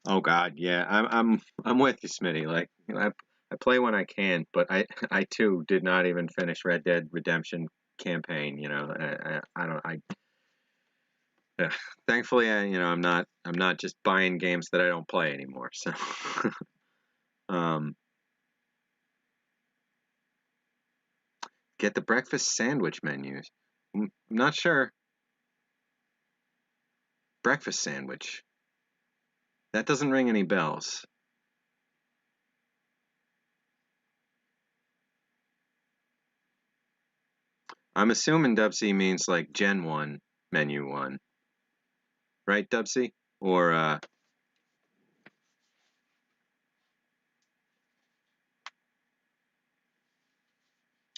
Oh God, yeah, I'm with you, Smitty. Like, I play when I can, but I too did not even finish Red Dead Redemption campaign. I don't thankfully I'm not just buying games that I don't play anymore. So get the breakfast sandwich menus. I'm not sure. Breakfast sandwich. That doesn't ring any bells. I'm assuming Dubsy means like Gen 1, menu 1. Right, Dubsy? Or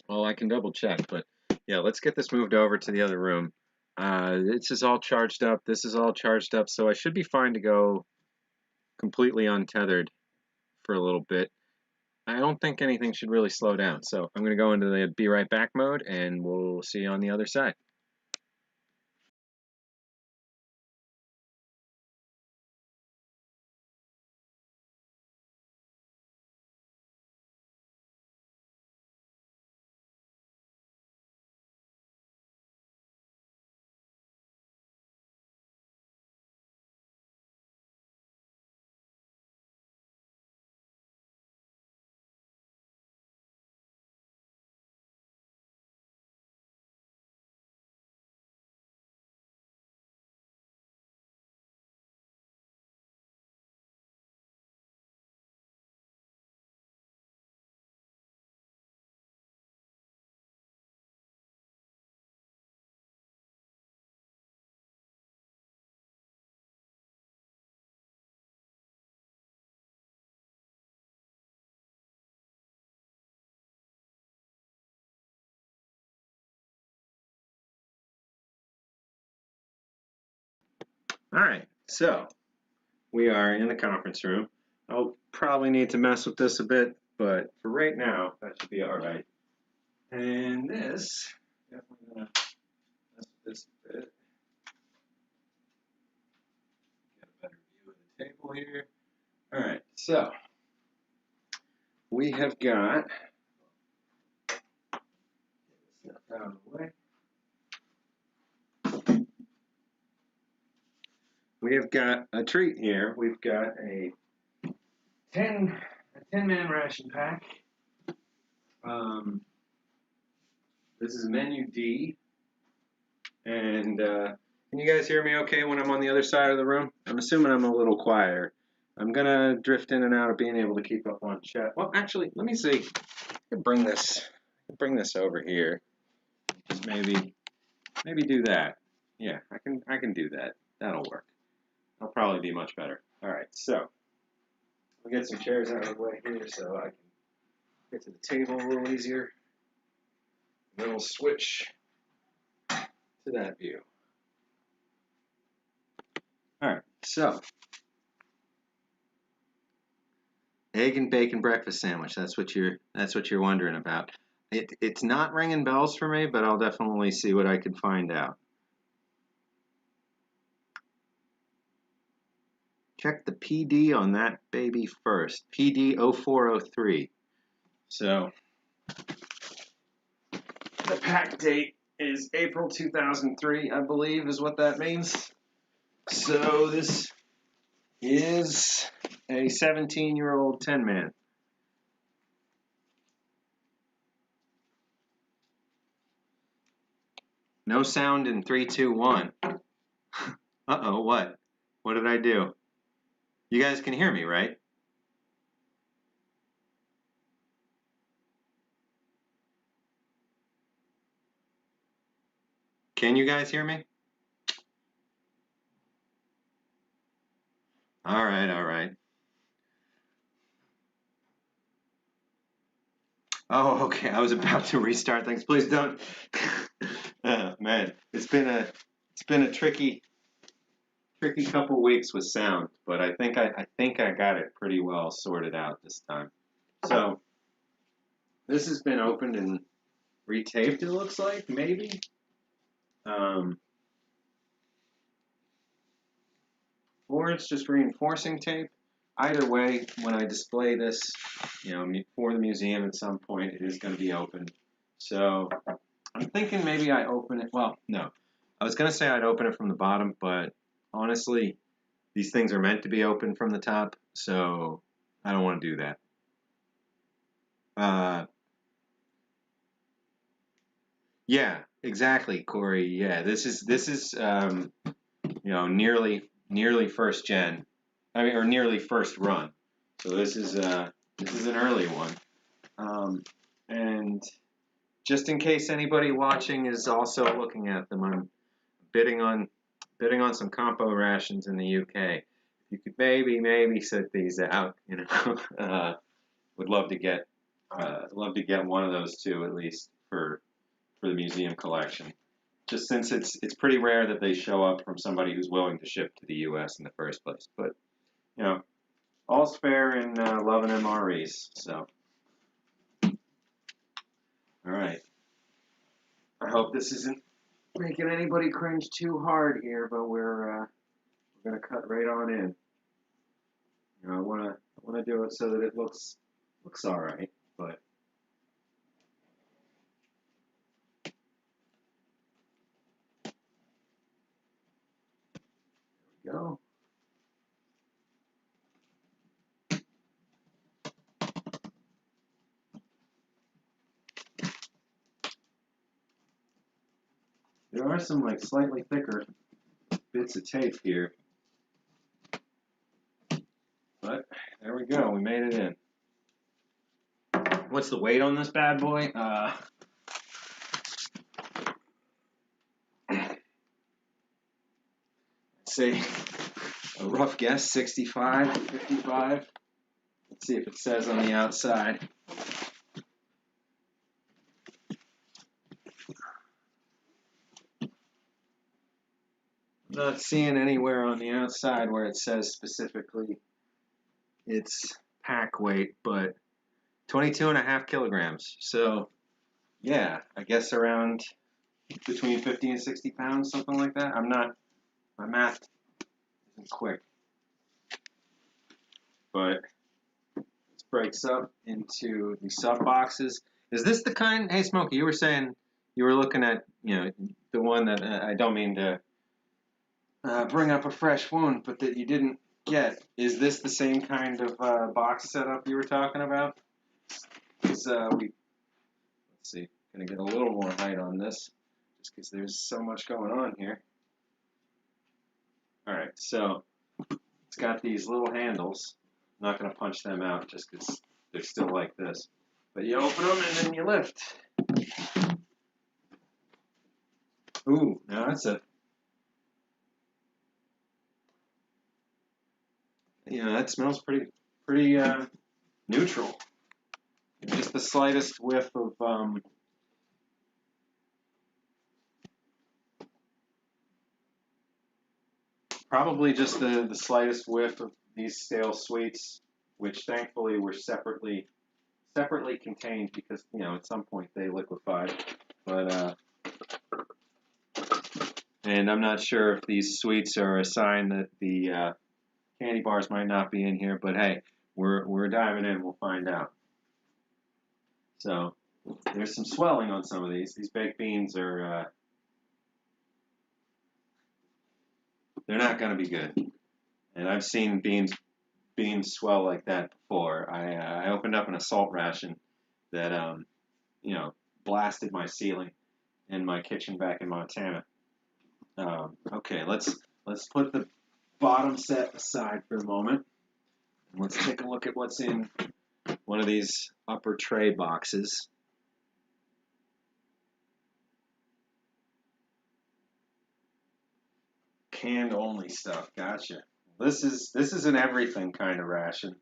well, I can double check, but yeah, let's get this moved over to the other room. This is all charged up. This is all charged up, so I should be fine to go completely untethered for a little bit. I don't think anything should really slow down, so I'm going to go into the be right back mode, and we'll see you on the other side. All right, so we are in the conference room. I'll probably need to mess with this a bit, but for right now, that should be all right. And this, definitely gonna mess with this a bit. Get a better view of the table here. All right, so we have got, get this stuff out of the way. We have got a treat here. We've got a 10-man ration pack. This is menu D. And can you guys hear me okay when I'm on the other side of the room? I'm assuming I'm a little quieter. I'm going to drift in and out of being able to keep up on chat. Well, actually, let me see. I can bring this over here. Just maybe do that. Yeah, I can do that. That'll work. That'll probably be much better. All right, so we'll get some chairs out of the way here so I can get to the table a little easier. And then we'll switch to that view. All right, so egg and bacon breakfast sandwich. That's what you're wondering about. It's not ringing bells for me, but I'll definitely see what I can find out. Check the PD on that baby first. PD 0403. So the pack date is April 2003, I believe, is what that means. So this is a 17-year-old 10-man. No sound in 3, 2, 1. Uh-oh, what? What did I do? You guys can hear me, right? Can you guys hear me? All right, all right. Oh, okay. I was about to restart things. Please don't. Oh, man, it's been a tricky couple weeks with sound, but I think I got it pretty well sorted out this time. So this has been opened and retaped. It looks like maybe. Or it's just reinforcing tape. Either way, when I display this, for the museum at some point, it is going to be opened. So I'm thinking maybe I open it. Well, no. I was going to say I'd open it from the bottom, but honestly, these things are meant to be opened from the top, so I don't want to do that. Yeah, exactly, Corey. Yeah, this is nearly first gen. I mean, or nearly first run. So this is an early one. And just in case anybody watching is also looking at them, I'm bidding on some compo rations in the UK. You could maybe set these out. Would love to get one of those too, at least for the museum collection. Just since it's pretty rare that they show up from somebody who's willing to ship to the U.S. in the first place. But all's fair in loving MREs. So, all right. I hope this isn't making anybody cringe too hard here, but we're gonna cut right on in. I wanna do it so that it looks all right, but. There we go. There are some slightly thicker bits of tape here. But there we go, we made it in. What's the weight on this bad boy? Let's say a rough guess, 65, 55. Let's see if it says on the outside. not seeing anywhere on the outside where it says specifically its pack weight, but 22.5 kilograms. So, yeah, I guess around between 50 and 60 pounds, something like that. My math isn't quick. But this breaks up into the sub boxes. Is this the kind, hey Smokey, you were saying you were looking at, the one that I don't mean to bring up a fresh wound, but that you didn't get. Is this the same kind of box setup you were talking about? Because let's see, gonna get a little more height on this, just because there's so much going on here. All right, so it's got these little handles. I'm not gonna punch them out just because they're still like this. But you open them and then you lift. Ooh, now that's that smells pretty neutral. Just the slightest whiff of probably just the slightest whiff of these stale sweets, which thankfully were separately contained because at some point they liquefied. But and I'm not sure if these sweets are a sign that the candy bars might not be in here, but hey, we're diving in. We'll find out. So there's some swelling on some of these. These baked beans are they're not going to be good. And I've seen beans swell like that before. I opened up an assault ration that blasted my ceiling in my kitchen back in Montana. Okay, let's put the bottom set aside for a moment. Let's take a look at what's in one of these upper tray boxes. Canned only stuff. Gotcha. This is an everything kind of ration.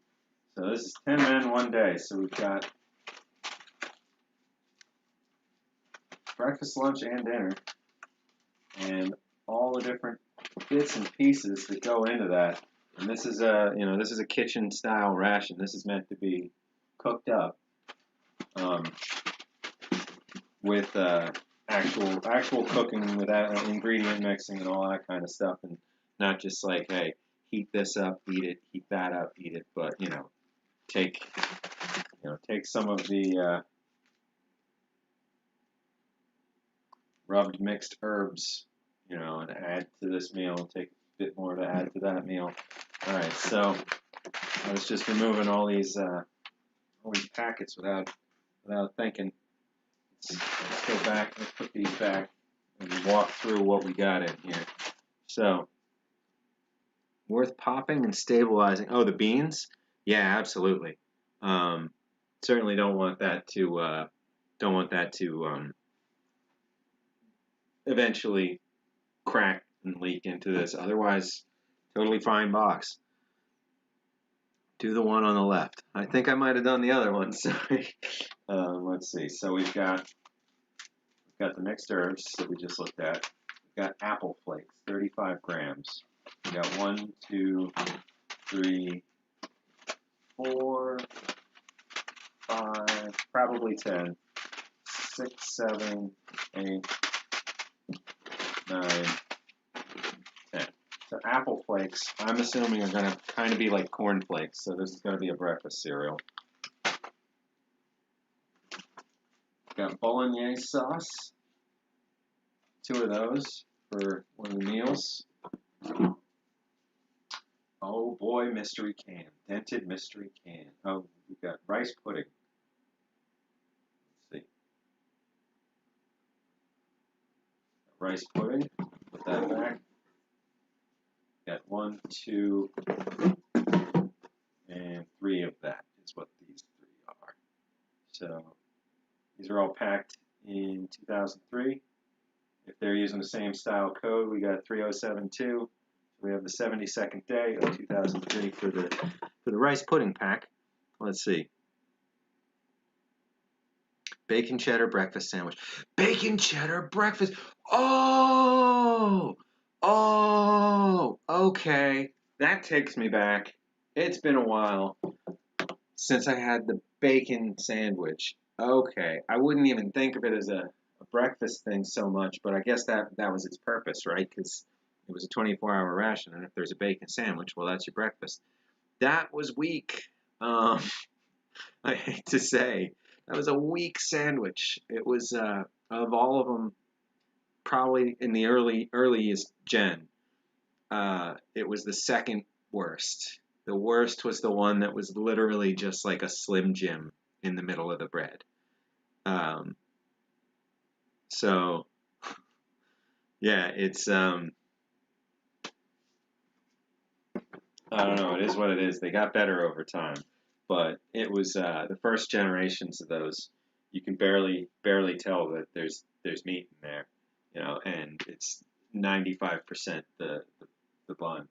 So this is 10 men one day. So we've got breakfast, lunch, and dinner, and all the different bits and pieces that go into that. And this is a kitchen style ration. This is meant to be cooked up with actual cooking with ingredient mixing and all that kind of stuff, and not just like, hey, heat this up, eat it, heat that up, eat it, but take some of the rubbed mixed herbs, and add to this meal, and take a bit more to add to that meal. All right, so I was just removing all these packets without thinking. Let's go back. Let's put these back and walk through what we got in here. So, worth popping and stabilizing. Oh, the beans? Yeah, absolutely. Certainly don't want that to eventually crack and leak into this. Otherwise, totally fine box. Do the one on the left. I think I might have done the other one. Sorry. Let's see. So we've got the mixed herbs that we just looked at. We've got apple flakes, 35 grams. We got 1, 2, 3, 4, 5, probably 10, 6, 7, 8, 9, 10. So apple flakes, I'm assuming, are going to kind of be like corn flakes. So this is going to be a breakfast cereal. Got bolognese sauce, 2 of those for one of the meals. Oh boy, mystery can, dented mystery can. Oh, we've got rice pudding. Let's see. Rice pudding, put that back. Got 1, 2, and 3 of that is what these 3 are. So these are all packed in 2003. If they're using the same style code, we got 3072. We have the 72nd day of 2003 for the rice pudding pack. Let's see. Bacon cheddar breakfast sandwich. Bacon cheddar breakfast. Oh, Oh, okay. That takes me back. It's been a while since I had the bacon sandwich. Okay, I wouldn't even think of it as a breakfast thing so much, but I guess that was its purpose, right? Because it was a 24-hour ration, and if there's a bacon sandwich, well, that's your breakfast. That was weak. Um, I hate to say, that was a weak sandwich. It was of all of them, probably in the earliest gen. It was the second worst. The worst was the one that was literally just like a Slim Jim in the middle of the bread. Um, so yeah, it's I don't know. It is what it is. They got better over time, but it was the first generations of those. You can barely tell that there's meat in there, and it's 95% the bun.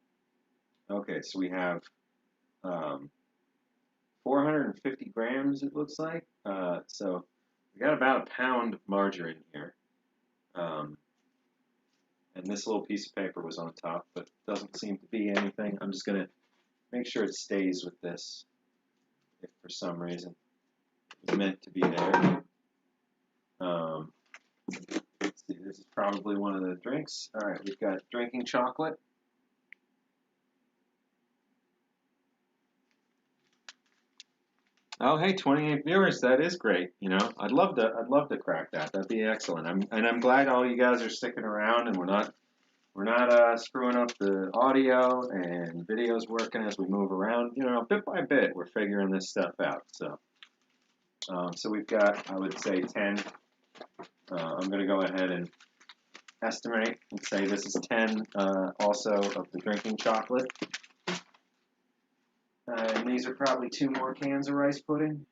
Okay, so we have 450 grams, it looks like. So we got about a pound of margarine here. Um, and this little piece of paper was on top, but doesn't seem to be anything. I'm just going to make sure it stays with this if for some reason it's meant to be there. Let's see, this is probably one of the drinks. All right, we've got drinking chocolate. Oh, hey, 28 viewers. That is great. I'd love to crack that. That'd be excellent. I'm glad all you guys are sticking around, and we're not screwing up the audio, and video's working as we move around. Bit by bit, we're figuring this stuff out. So we've got, I would say, 10. I'm going to go ahead and estimate and say this is 10 also of the drinking chocolate. And these are probably 2 more cans of rice pudding.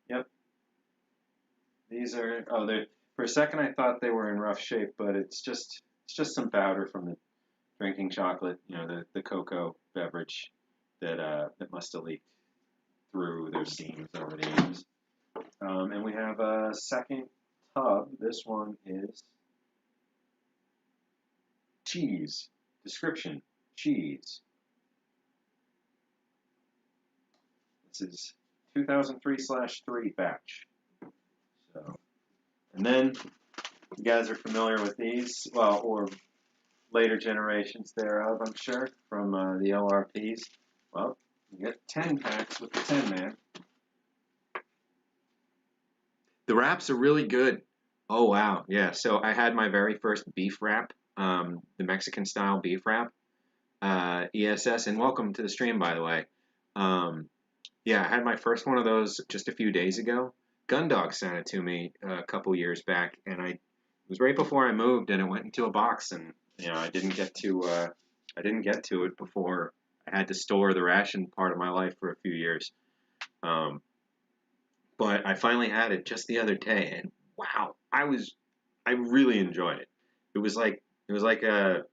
Yep. These are, for a second I thought they were in rough shape, but it's just some powder from the drinking chocolate, the cocoa beverage that must have leaked through their seams over the years. And we have a second tub. This one is cheese. Description, cheese. This is 2003/3 batch. So, and then you guys are familiar with these, well, or later generations thereof, I'm sure, from the LRPs. Well, you get 10 packs with the 10 man. The wraps are really good. Oh wow, yeah. So I had my very first beef wrap, the Mexican style beef wrap, ESS, and welcome to the stream, by the way. Yeah, I had my first one of those just a few days ago. Gundog sent it to me a couple years back, and it was right before I moved, and it went into a box, and I didn't get to it before I had to store the ration part of my life for a few years. But I finally had it just the other day, and wow, I really enjoyed it. It was like a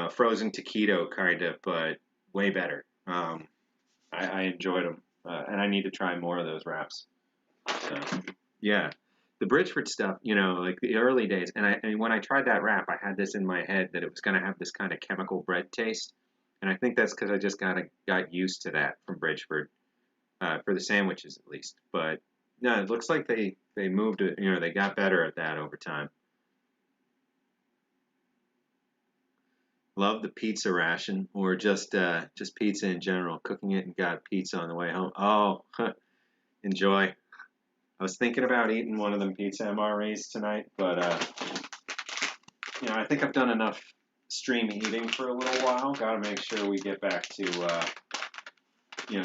frozen taquito kind of, but way better. I enjoyed them, and I need to try more of those wraps. So, yeah, the Bridgeford stuff, like the early days, and when I tried that wrap, I had this in my head that it was going to have this kind of chemical bread taste, and I think that's because I just got used to that from Bridgeford, for the sandwiches at least. But no, it looks like they moved it, they got better at that over time. Love the pizza ration, or just pizza in general. Cooking it and got pizza on the way home. Oh, enjoy. I was thinking about eating one of them pizza MREs tonight, but I think I've done enough stream eating for a little while. Got to make sure we get back to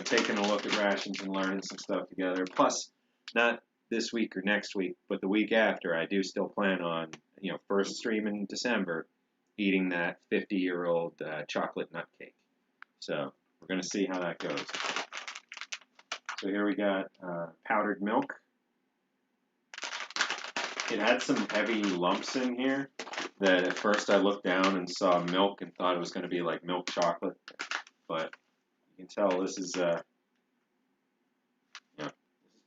taking a look at rations and learning some stuff together. Plus, not this week or next week, but the week after, I do still plan on first stream in December, eating that 50-year-old chocolate nut cake. So we're going to see how that goes. So here we got powdered milk. It had some heavy lumps in here that at first I looked down and saw milk and thought it was going to be like milk chocolate. But you can tell this is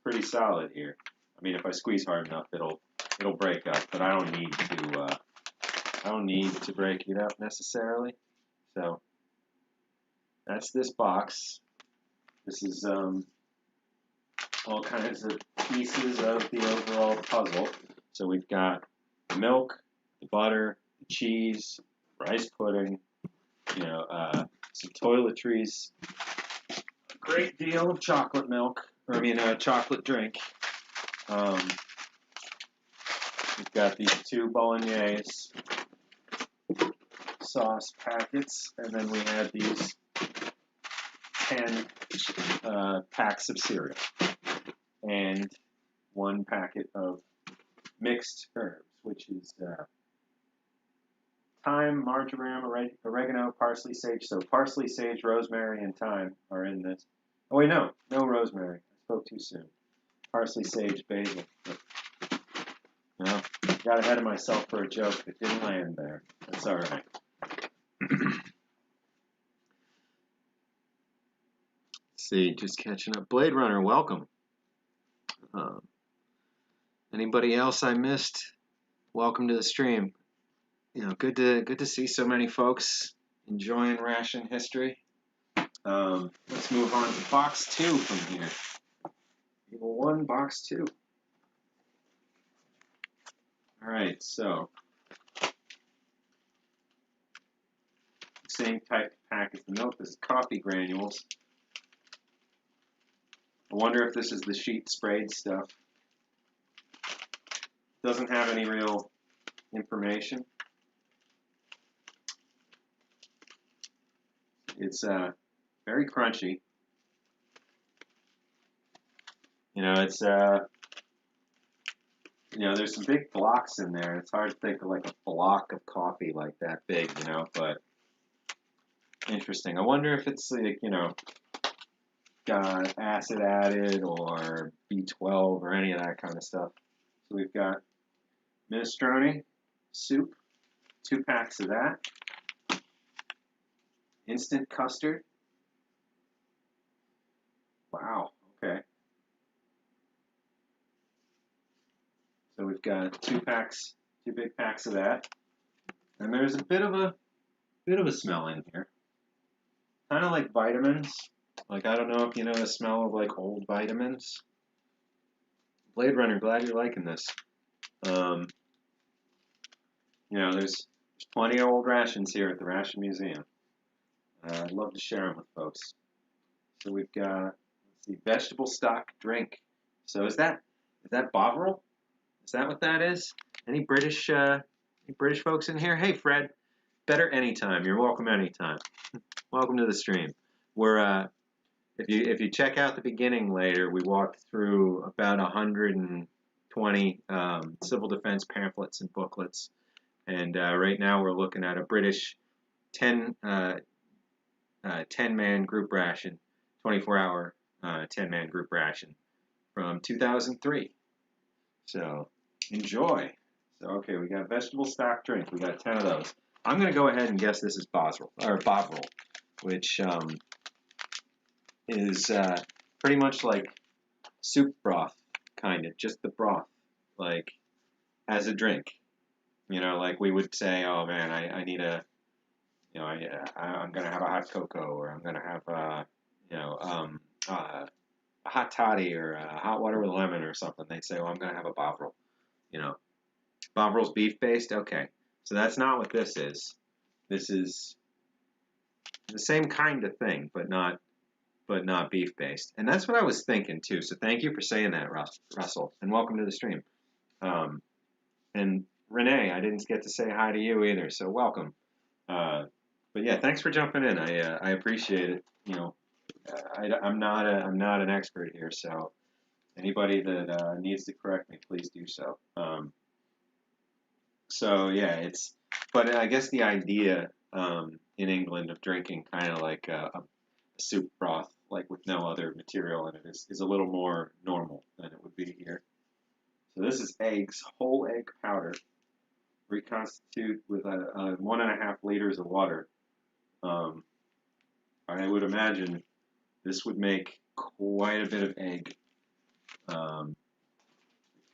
pretty solid here. I mean, if I squeeze hard enough, it'll break up, but I don't need to I don't need to break it up necessarily. So that's this box. This is all kinds of pieces of the overall puzzle. So we've got the milk, the butter, the cheese, rice pudding, some toiletries, a great deal of chocolate milk, chocolate drink. We've got these 2 bolognese sauce packets, and then we have these 10 packs of cereal, and 1 packet of mixed herbs, which is thyme, marjoram, oregano, parsley, sage. So parsley, sage, rosemary, and thyme are in this. Oh wait, no rosemary. I spoke too soon. Parsley, sage, basil. No, got ahead of myself for a joke that didn't land there. That's all right. See, just catching up. Blade Runner, welcome. Anybody else I missed? Welcome to the stream. Good to see so many folks enjoying ration history. Let's move on to box 2 from here. Table 1, box 2. All right, so same type of pack as the milk. This is coffee granules. I wonder if this is the sheet sprayed stuff. Doesn't have any real information. It's very crunchy. It's there's some big blocks in there. It's hard to think of like a block of coffee like that big, but interesting. I wonder if it's like, got acid added or B12 or any of that kind of stuff. So we've got minestrone soup, 2 packs of that. Instant custard. Wow, okay. So we've got 2 big packs of that. And there's a bit of a smell in here. Kind of like vitamins. Like, I don't know if you know the smell of like old vitamins. Blade Runner, glad you're liking this. There's plenty of old rations here at the Ration Museum. I'd love to share them with folks. So we've got, let's see, vegetable stock drink. So is that Bovril? Is that what that is? Any British folks in here? Hey, Fred. Better anytime. You're welcome anytime. Welcome to the stream. We're if you check out the beginning later, we walked through about 120 civil defense pamphlets and booklets, and right now we're looking at a British 10-man group ration, 24-hour 10-man group ration from 2003. So enjoy. So okay, we got vegetable stock drink. We got 10 of those. I'm going to go ahead and guess this is Bovril, which is pretty much like soup broth, kind of, just the broth, like as a drink. Like we would say, oh man, I need I'm going to have a hot cocoa, or I'm going to have a hot toddy, or a hot water with lemon or something. They'd say, well, I'm going to have a Bovril. Bovril's beef-based? Okay. So that's not what this is. This is the same kind of thing, but not beef-based. And that's what I was thinking, too. So thank you for saying that, Russell. And welcome to the stream. And Renee, I didn't get to say hi to you either, so welcome. But yeah, thanks for jumping in. I appreciate it. I'm not an expert here, so anybody that needs to correct me, please do so. So yeah, but I guess the idea in England of drinking kind of like a soup broth, like with no other material in it, is a little more normal than it would be here. So this is eggs, whole egg powder, reconstitute with 1.5 liters of water. I would imagine this would make quite a bit of egg. We've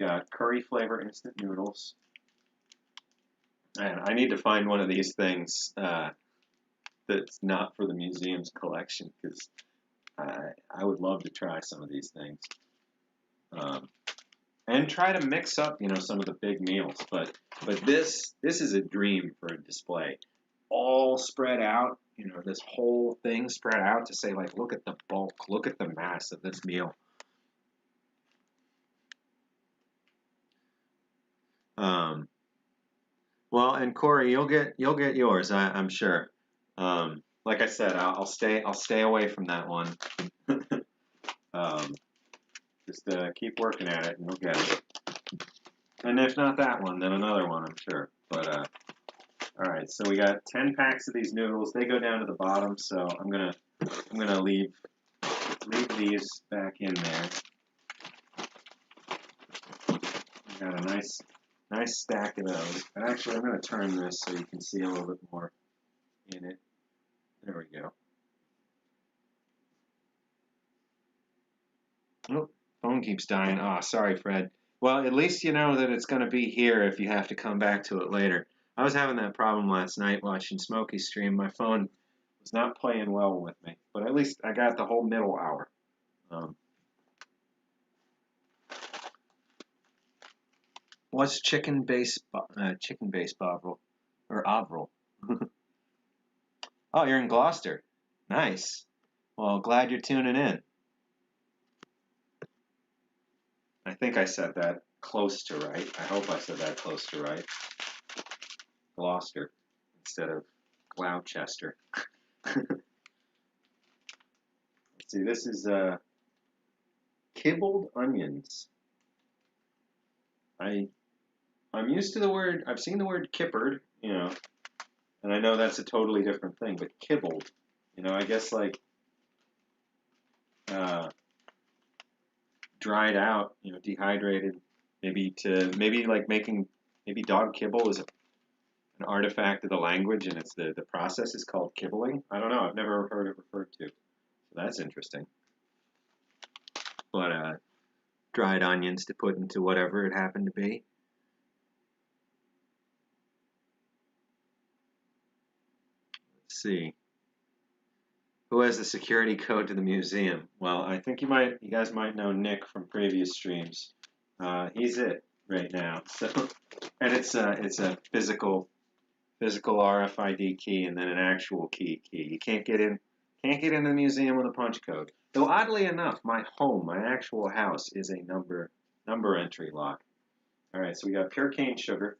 got curry flavor instant noodles. And I need to find one of these things that's not for the museum's collection, because I would love to try some of these things. And try to mix up, some of the big meals. But this is a dream for a display, all spread out. This whole thing spread out to say, like, look at the bulk, look at the mass of this meal. Well, and Corey, you'll get yours, I'm sure. Like I said, I'll stay away from that one. um, just keep working at it, and you'll get it. And if not that one, then another one, I'm sure. But all right, so we got 10 packs of these noodles. They go down to the bottom, so I'm gonna leave these back in there. We got a nice stack of those. And actually, I'm gonna turn this so you can see a little bit more in it. There we go. Oh, phone keeps dying. Ah, sorry, Fred. Well, at least you know that it's going to be here if you have to come back to it later. I was having that problem last night watching Smokey stream. My phone was not playing well with me, but at least I got the whole middle hour. What's chicken base bovril or avril? Oh, you're in Gloucester. Nice. Well, glad you're tuning in. I think I said that close to right. I hope I said that close to right. Gloucester instead of Gloucester. Let's see, this is kibbled onions. I'm used to the word. I've seen the word kippered, and I know that's a totally different thing. But kibbled, I guess like dried out, dehydrated, maybe like making dog kibble is an artifact of the language, and it's the process is called kibbling. I don't know. I've never heard it referred to. So that's interesting. But dried onions to put into whatever it happened to be. Let's see. Who has the security code to the museum? Well, I think you guys might know Nick from previous streams. He's it right now. So, and it's a physical RFID key and then an actual key. You can't get in the museum with a punch code. Though oddly enough, my actual house, is a number entry lock. All right, so we got pure cane sugar,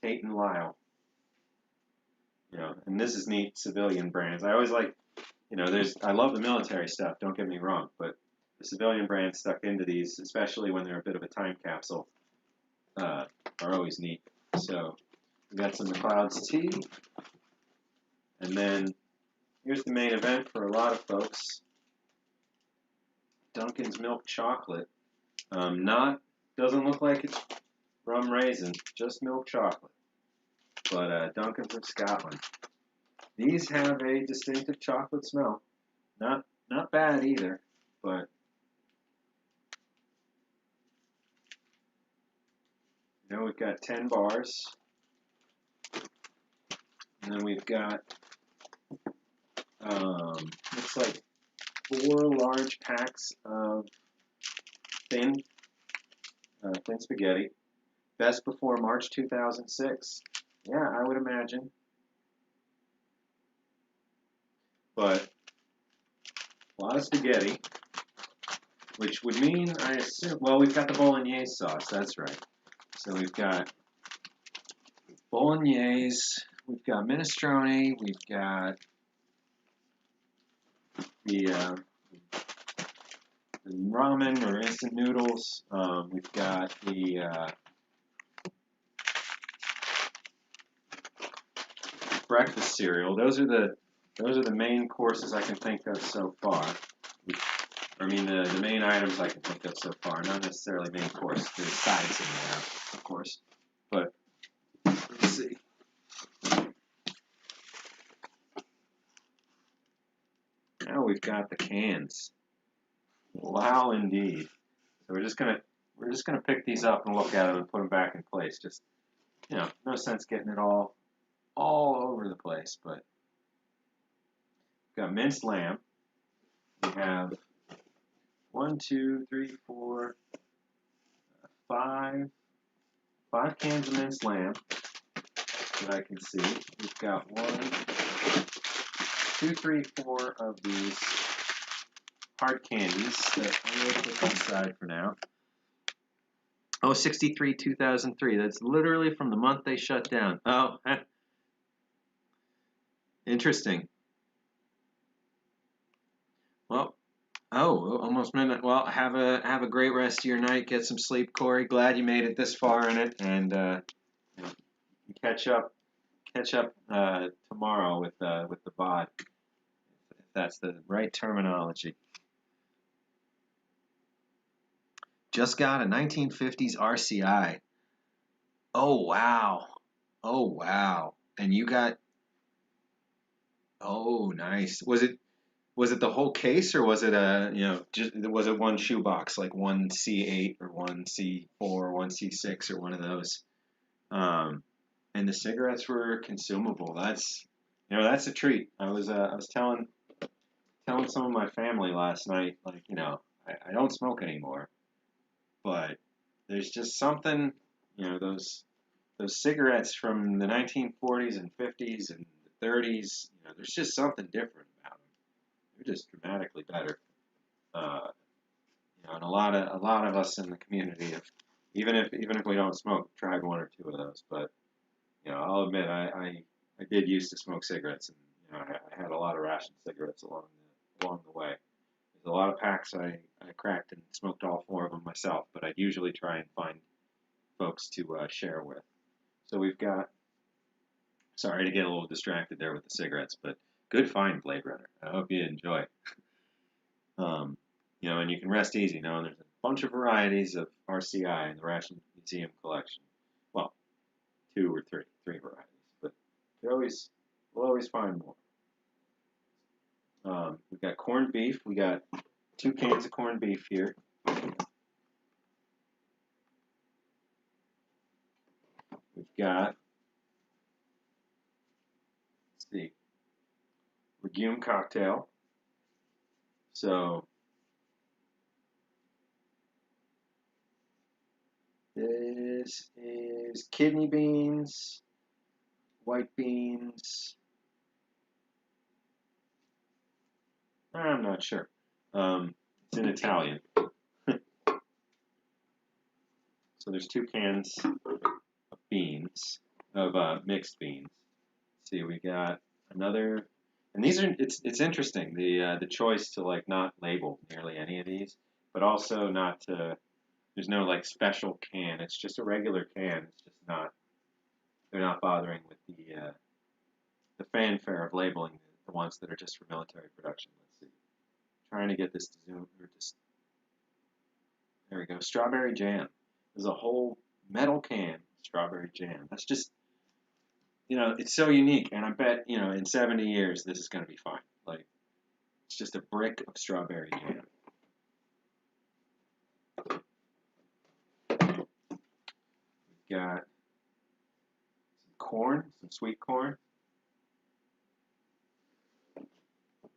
Tate and Lyle. And this is neat civilian brands. I always like, I love the military stuff, don't get me wrong, but the civilian brands stuck into these, especially when they're a bit of a time capsule, are always neat. So we got some McLeod's tea, and then here's the main event for a lot of folks. Dunkin's milk chocolate. Doesn't look like it's rum raisin, just milk chocolate. But Dunkin's of Scotland. These have a distinctive chocolate smell. Not bad either, but we've got 10 bars. And then we've got looks like 4 large packs of thin spaghetti. Best before March 2006. Yeah, I would imagine. But a lot of spaghetti, which would mean, I assume, well, we've got the bolognese sauce, that's right. So we've got bolognese, we've got minestrone, we've got the ramen or instant noodles, we've got the breakfast cereal. Those are the main courses I can think of so far. I mean, the main items I can think of so far, not necessarily main course. There's sides in there, of course. But let's see. Now we've got the cans. Wow, indeed. So we're just gonna pick these up and look at them and put them back in place. Just no sense getting it all over the place. But we've got minced lamb. We have one, two, three, four, five cans of minced lamb that I can see. We've got one, two, three, four of these hard candies that I'm going to put to the side for now. Oh, 63, 2003. That's literally from the month they shut down. Oh, interesting. Well, oh, almost midnight. Well, have a great rest of your night. Get some sleep, Corey. Glad you made it this far in it, and catch up tomorrow with the VOD, if that's the right terminology. Just got a 1950s RCI. Oh wow. Oh wow. And you got, oh nice. Was it the whole case, or was it just was it one shoebox, like one C8 or one C4, one C6, or one of those? And the cigarettes were consumable. That's a treat. I was telling some of my family last night, like, I don't smoke anymore, but there's just something, those cigarettes from the 1940s and 50s and the 30s, there's just something different about them. They're just dramatically better. Uh, and a lot of us in the community have, even if we don't smoke, tried one or two of those. But I'll admit I did used to smoke cigarettes, and I had a lot of ration cigarettes along the way. There's a lot of packs I cracked and smoked all four of them myself, but I'd usually try and find folks to share with. So we've got. Sorry to get a little distracted there with the cigarettes, but good find, Blade Runner. I hope you enjoy. Um, and you can rest easy knowing there's a bunch of varieties of RCI in the Ration Museum collection. Well, two or three varieties, but we'll always find more. We've got corned beef. We got 2 cans of corned beef here. We've got, let's see, legume cocktail. So this is kidney beans, white beans. I'm not sure. It's in Italian. So there's 2 cans of beans, of mixed beans. Let's see, we got another, and these are, it's interesting, the choice to like not label nearly any of these, but also not to, there's no like special can. It's just a regular can. It's just not, they're not bothering with the fanfare of labeling the ones that are just for military production. Let's see. Trying to get this to zoom, or just, there we go. Strawberry jam. There's a whole metal can of strawberry jam. That's just, it's so unique, and I bet, in 70 years this is going to be fine. Like, it's just a brick of strawberry jam. We've got some corn, some sweet corn.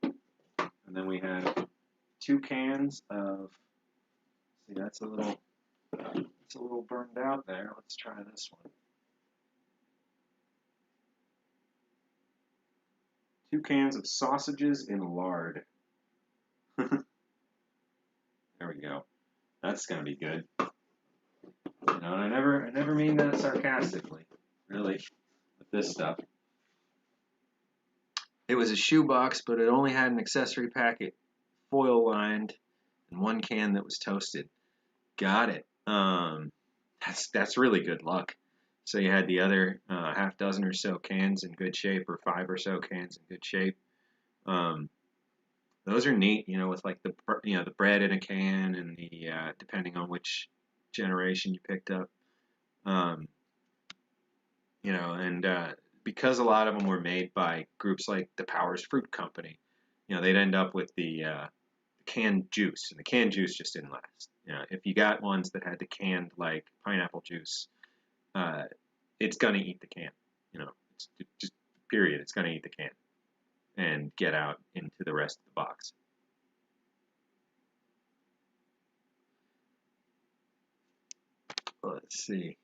And then we have 2 cans of, see, it's a little burned out there. Let's try this one. 2 cans of sausages in lard. There we go. That's gonna be good. And I never mean that sarcastically, really, with this stuff. It was a shoebox, but it only had an accessory packet, foil lined, and 1 can that was toasted. Got it. That's really good luck. So you had the other half dozen or so cans in good shape, or 5 or so cans in good shape. Those are neat, with like the bread in a can, and the depending on which generation you picked up, and because a lot of them were made by groups like the Powers Fruit Company, they'd end up with the canned juice, and the canned juice just didn't last. If you got ones that had the canned like pineapple juice, it's gonna eat the can. You know, it's just period. It's gonna eat the can and get out into the rest of the box. Let's see.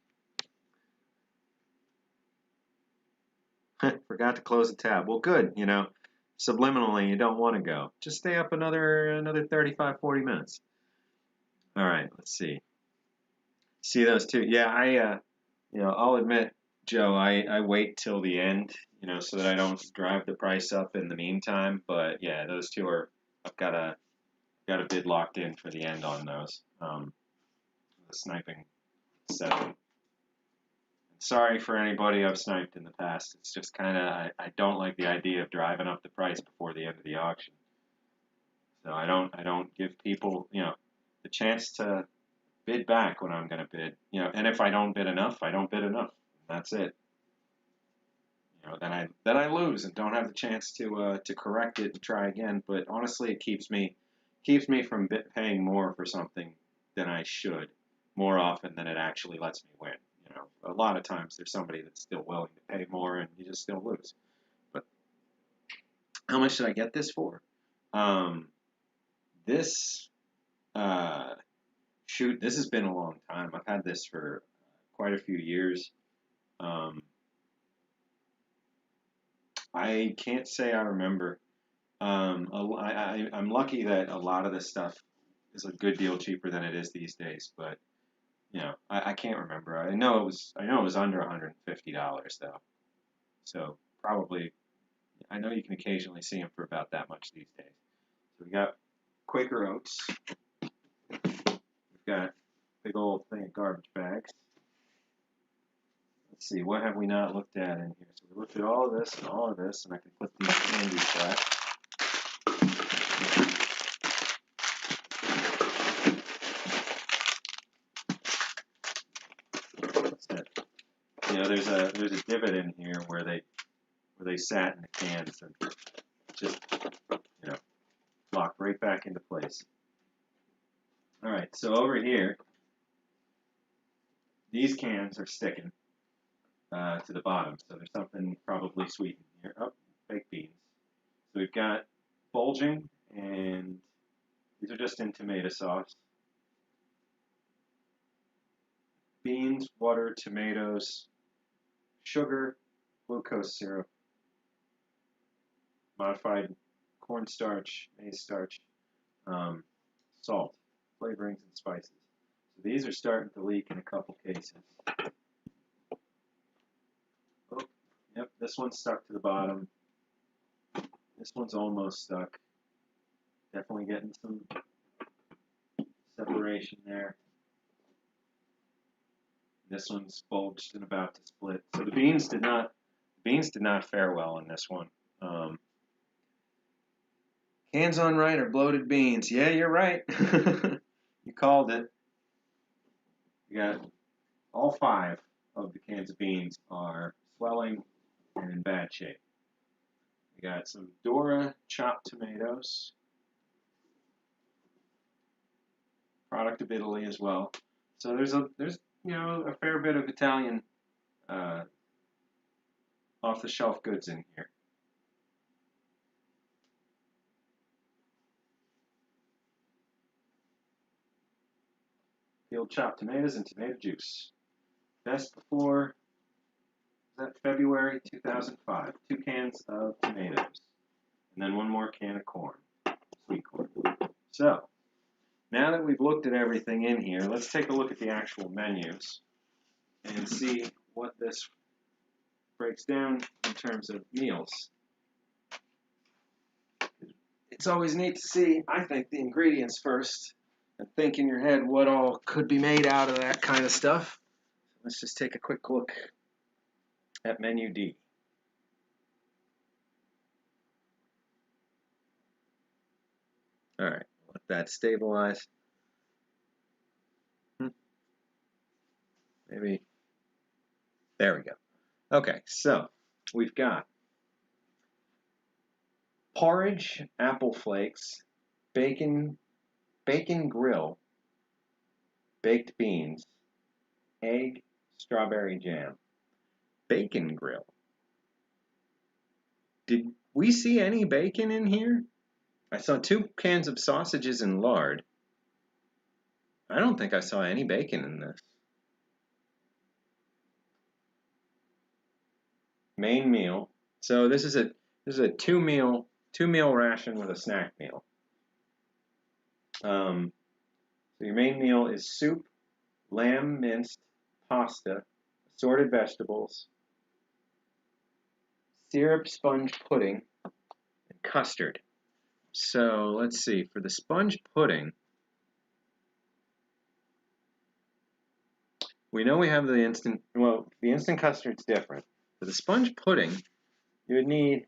Forgot to close the tab. Well, good. You know, subliminally, you don't want to go. Just stay up another 35, 40 minutes. All right. Let's see. See those two? Yeah, I'll admit, Joe, I wait till the end, so that I don't drive the price up in the meantime. But yeah, those two are, I've got a bid locked in for the end on those. The sniping 7. Sorry for anybody I've sniped in the past. It's just kind of, I don't like the idea of driving up the price before the end of the auction. So I don't give people, the chance to bid back when I'm going to bid, and if I don't bid enough, I don't bid enough. That's it. Then I lose and don't have the chance to correct it and try again. But honestly, it keeps me from paying more for something than I should more often than it actually lets me win. A lot of times there's somebody that's still willing to pay more and you just still lose. But how much did I get this for? This shoot, this has been a long time. I've had this for quite a few years. I can't say I remember. I'm lucky that a lot of this stuff is a good deal cheaper than it is these days, but I can't remember. I know it was under $150 though. So probably, I know you can occasionally see them for about that much these days. So we got Quaker Oats. We've got a big old thing of garbage bags. Let's see, what have we not looked at in here? So we looked at all of this and all of this, and I can put these candies back. What's that? There's a divot in here where they sat in the cans and just locked right back into place. All right, so over here, these cans are sticking to the bottom, so there's something probably sweet in here. Oh, baked beans. So we've got bulging, and these are just in tomato sauce. Beans, water, tomatoes, sugar, glucose syrup, modified cornstarch, maize starch, salt, flavorings, and spices. So these are starting to leak in a couple cases. Oh, yep, this one's stuck to the bottom. This one's almost stuck. Definitely getting some separation there. This one's bulged and about to split. So the beans did not fare well in this one. Cans on right are bloated beans. Yeah, you're right. You called it. You got all 5 of the cans of beans are swelling and in bad shape. We got some Dora chopped tomatoes, product of Italy as well. So there's a fair bit of Italian off-the-shelf goods in here. Peeled chopped tomatoes and tomato juice. Best before, is that February 2005? 2 cans of tomatoes. And then 1 more can of corn, sweet corn. So, now that we've looked at everything in here, let's take a look at the actual menus and see what this breaks down in terms of meals. It's always neat to see, I think, the ingredients first and think in your head what all could be made out of that kind of stuff. Let's just take a quick look at menu D. All right, let that stabilize. Maybe, there we go. Okay, so we've got porridge, apple flakes, bacon grill, baked beans, egg, strawberry jam. bacon grill. Did we see any bacon in here? I saw 2 cans of sausages and lard. I don't think I saw any bacon in this. Main meal. So this is a two meal ration with a snack meal. So your main meal is soup, lamb minced, pasta, assorted vegetables, syrup sponge pudding, and custard. So let's see, for the sponge pudding, we know we have the instant custard's different. For the sponge pudding, you would need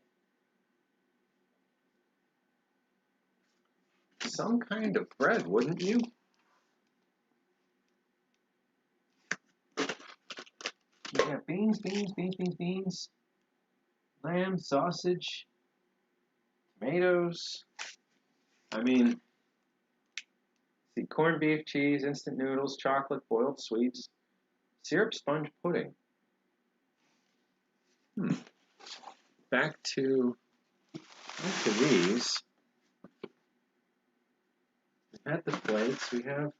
some kind of bread, wouldn't you? You have beans, lamb, sausage, tomatoes. I mean, see, corned beef, cheese, instant noodles, chocolate, boiled sweets, syrup sponge pudding. Back to these. We have the plates. We have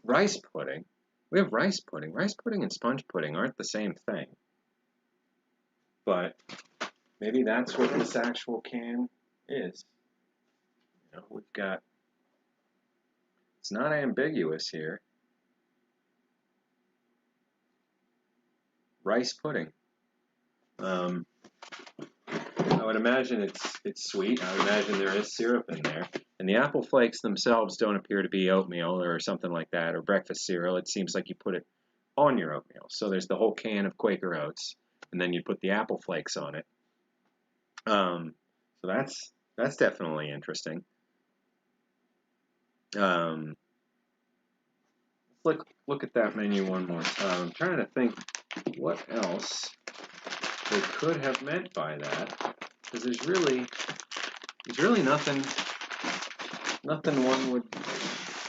rice pudding. We have rice pudding. Rice pudding and sponge pudding aren't the same thing. But maybe that's what this actual can is. You know, we've got, it's not ambiguous here. Rice pudding. I would imagine it's sweet. I would imagine there is syrup in there. And the apple flakes themselves don't appear to be oatmeal or something like that, or breakfast cereal. It seems like you put it on your oatmeal. So there's the whole can of Quaker Oats, and then you put the apple flakes on it. So that's definitely interesting. Look at that menu one more time. I'm trying to think what else they could have meant by that, because there's really nothing one would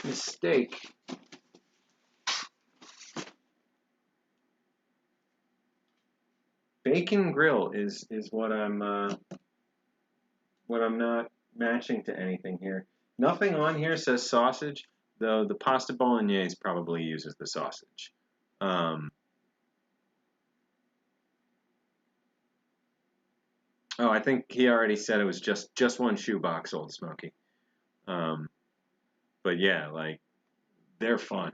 mistake. Bacon grill is what I'm not matching to anything here. Nothing on here says sausage, though the pasta bolognese probably uses the sausage. Oh, I think he already said it was just one shoebox, Old Smoky. But yeah, like, they're fun.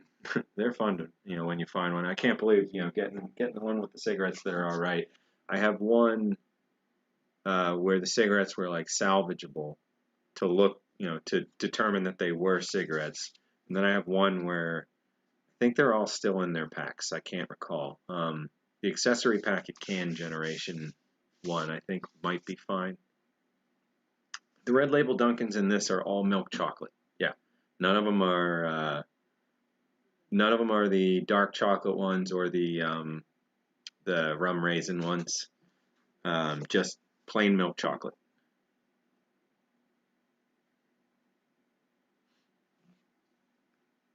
They're fun to, when you find one. I can't believe, getting the one with the cigarettes that are all right. I have one where the cigarettes were like salvageable to look, to determine that they were cigarettes. And then I have one where I think they're all still in their packs. I can't recall. The accessory packet can generation one, I think, might be fine. The red label Dunkins in this are all milk chocolate. Yeah, none of them are the dark chocolate ones or the rum raisin ones. Just plain milk chocolate.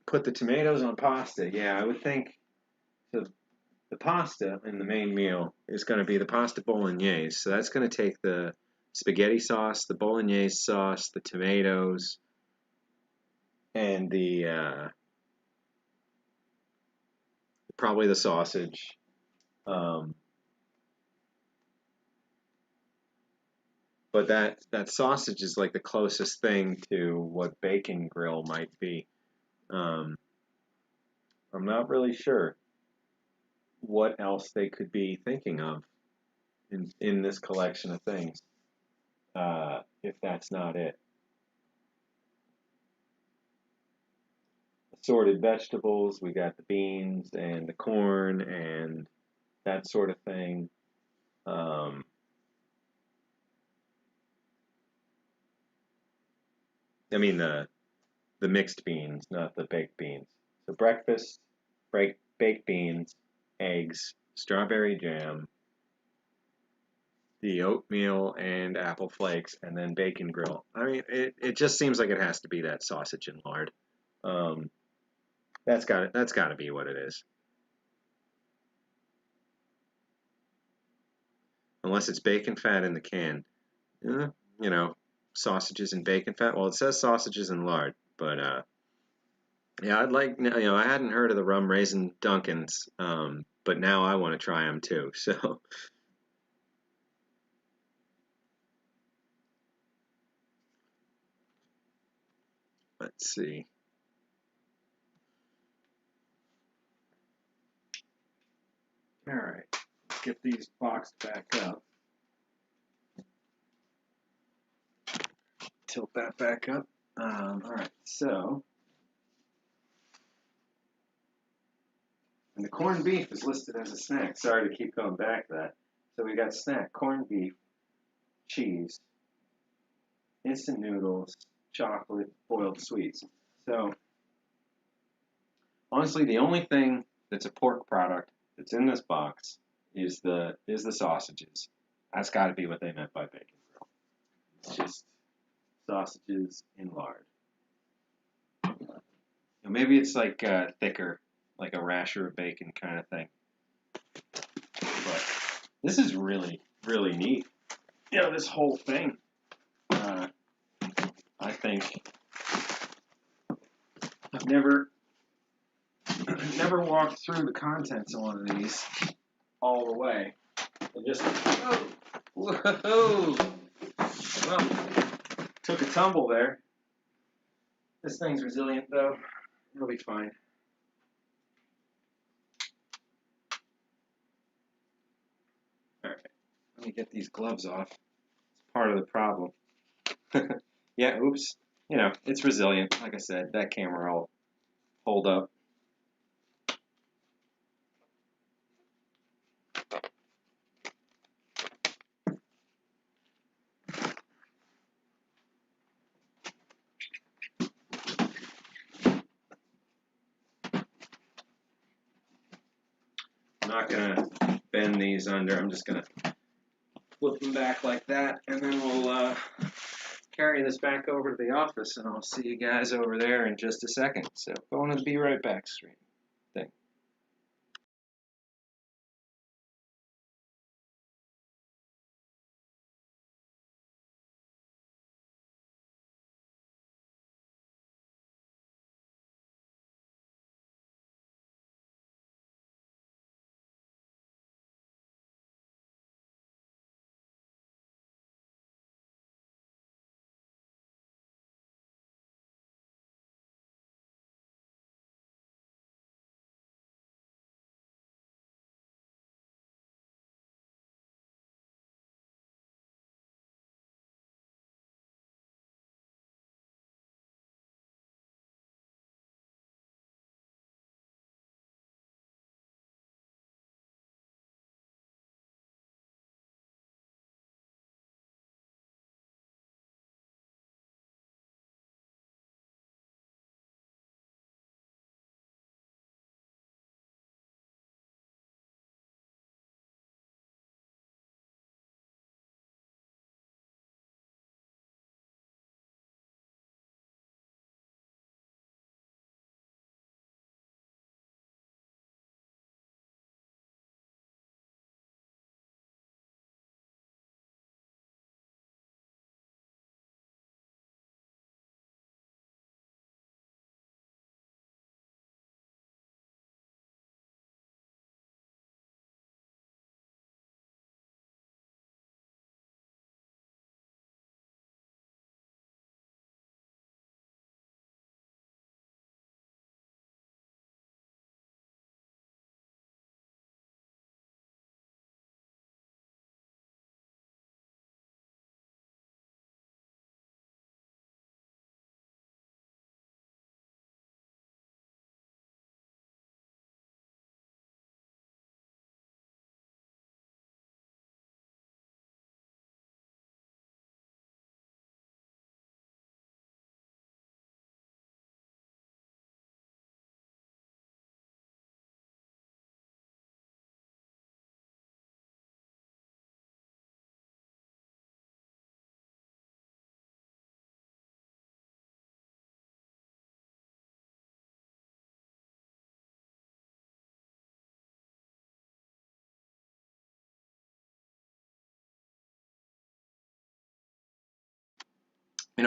Put the tomatoes on pasta. Yeah, I would think the pasta in the main meal is going to be the pasta bolognese. So that's going to take the spaghetti sauce, the bolognese sauce, the tomatoes, and the probably the sausage. But that sausage is like the closest thing to what bacon grill might be. I'm not really sure what else they could be thinking of in this collection of things, if that's not it. Assorted vegetables, we got the beans and the corn and that sort of thing. I mean the mixed beans, not the baked beans. So breakfast, baked beans, eggs, strawberry jam, the oatmeal and apple flakes, and then bacon grill. I mean, it just seems like it has to be that sausage and lard. That's got to be what it is. unless it's bacon fat in the can. Eh, you know, sausages and bacon fat. Well, it says sausages and lard, but yeah, I'd like, I hadn't heard of the rum raisin Dunkins, but now I want to try them too. So let's see. All right, let's get these boxed back up. Tilt that back up. All right, so, and the corned beef is listed as a snack. Sorry to keep going back to that. So we got snack, corned beef, cheese, instant noodles, chocolate, boiled sweets. So honestly, the only thing that's a pork product that's in this box is the sausages. That's got to be what they meant by bacon grill. It's just sausages in lard. Maybe it's like thicker, like a rasher of bacon kind of thing. But this is really, really neat. This whole thing. I think I've never walked through the contents of one of these all the way. And just whoa, well, took a tumble there. This thing's resilient though. It'll be fine. All right, let me get these gloves off. It's part of the problem. Yeah, oops. It's resilient. Like I said, that camera will hold up. I'm not gonna bend these under. I'm just gonna flip them back like that, and then we'll carry this back over to the office, and I'll see you guys over there in just a second. So going to the Be Right Back stream.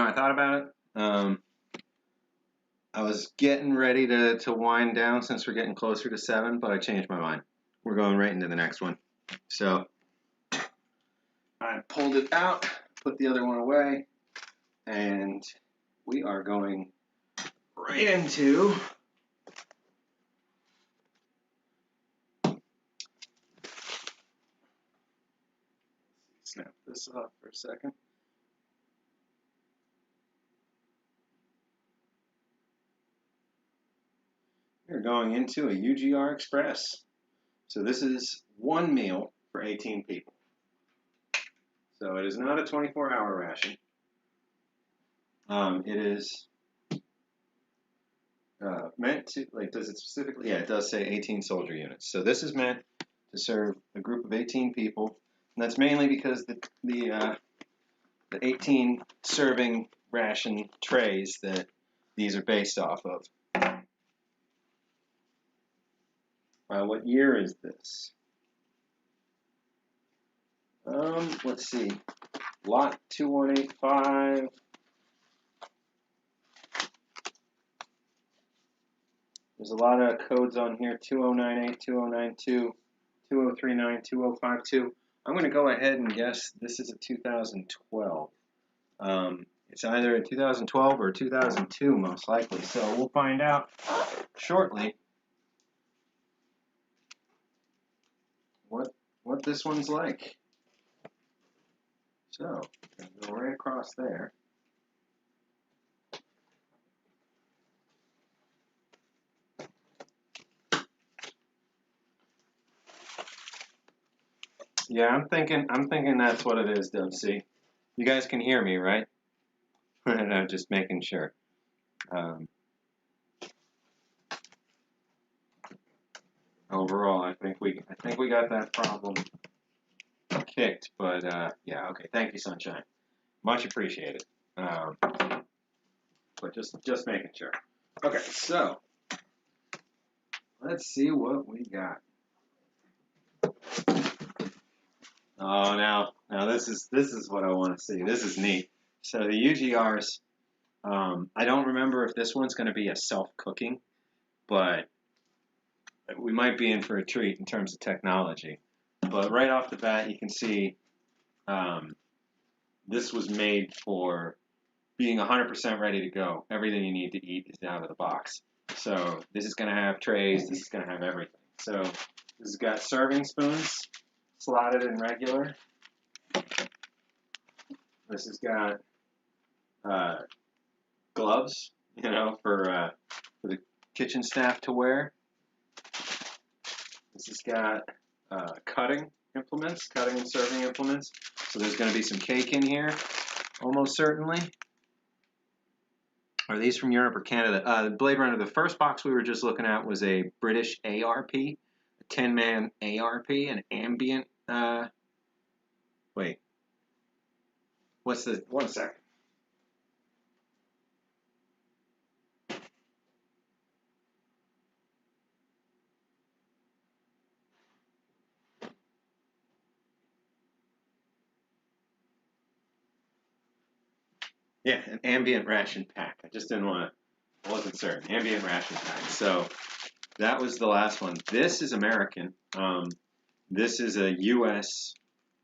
I thought about it. I was getting ready to wind down since we're getting closer to 7, but I changed my mind. We're going right into the next one. So I pulled it out, put the other one away, and we are going right into snap this off for a second. We're going into a UGR Express. So this is one meal for 18 people. So it is not a 24-hour ration. It is meant to, like, does it specifically? Yeah, it does say 18 soldier units. So this is meant to serve a group of 18 people, and that's mainly because the 18 serving ration trays that these are based off of. What year is this? Let's see. Lot 2185. There's a lot of codes on here, 2098, 2092, 2039, 2052. I'm going to go ahead and guess this is a 2012. It's either a 2012 or 2002, most likely. So we'll find out shortly what this one's like. So, go right across there. Yeah, I'm thinking that's what it is, Dubsy. You guys can hear me, right? No, just making sure. Overall, I think we got that problem kicked, but yeah, okay. Thank you, Sunshine. Much appreciated. But just making sure. Okay, so let's see what we got. Oh, now this is what I want to see. This is neat. So the UGRs, I don't remember if this one's going to be a self-cooking, but we might be in for a treat in terms of technology. But right off the bat, you can see this was made for being 100% ready to go. Everything you need to eat is out of the box. So this is going to have trays. This is going to have everything. So this has got serving spoons, slotted in regular. This has got gloves, for the kitchen staff to wear. This has got cutting and serving implements. So there's going to be some cake in here, almost certainly. Are these from Europe or Canada? Blade Runner, the first box we were just looking at was a British ARP, a 10-man ARP, an ambient. Wait. What's the? 1 second. Yeah, an ambient ration pack. I just didn't want to. I wasn't certain. Ambient ration pack. So that was the last one. This is American. This is a U.S.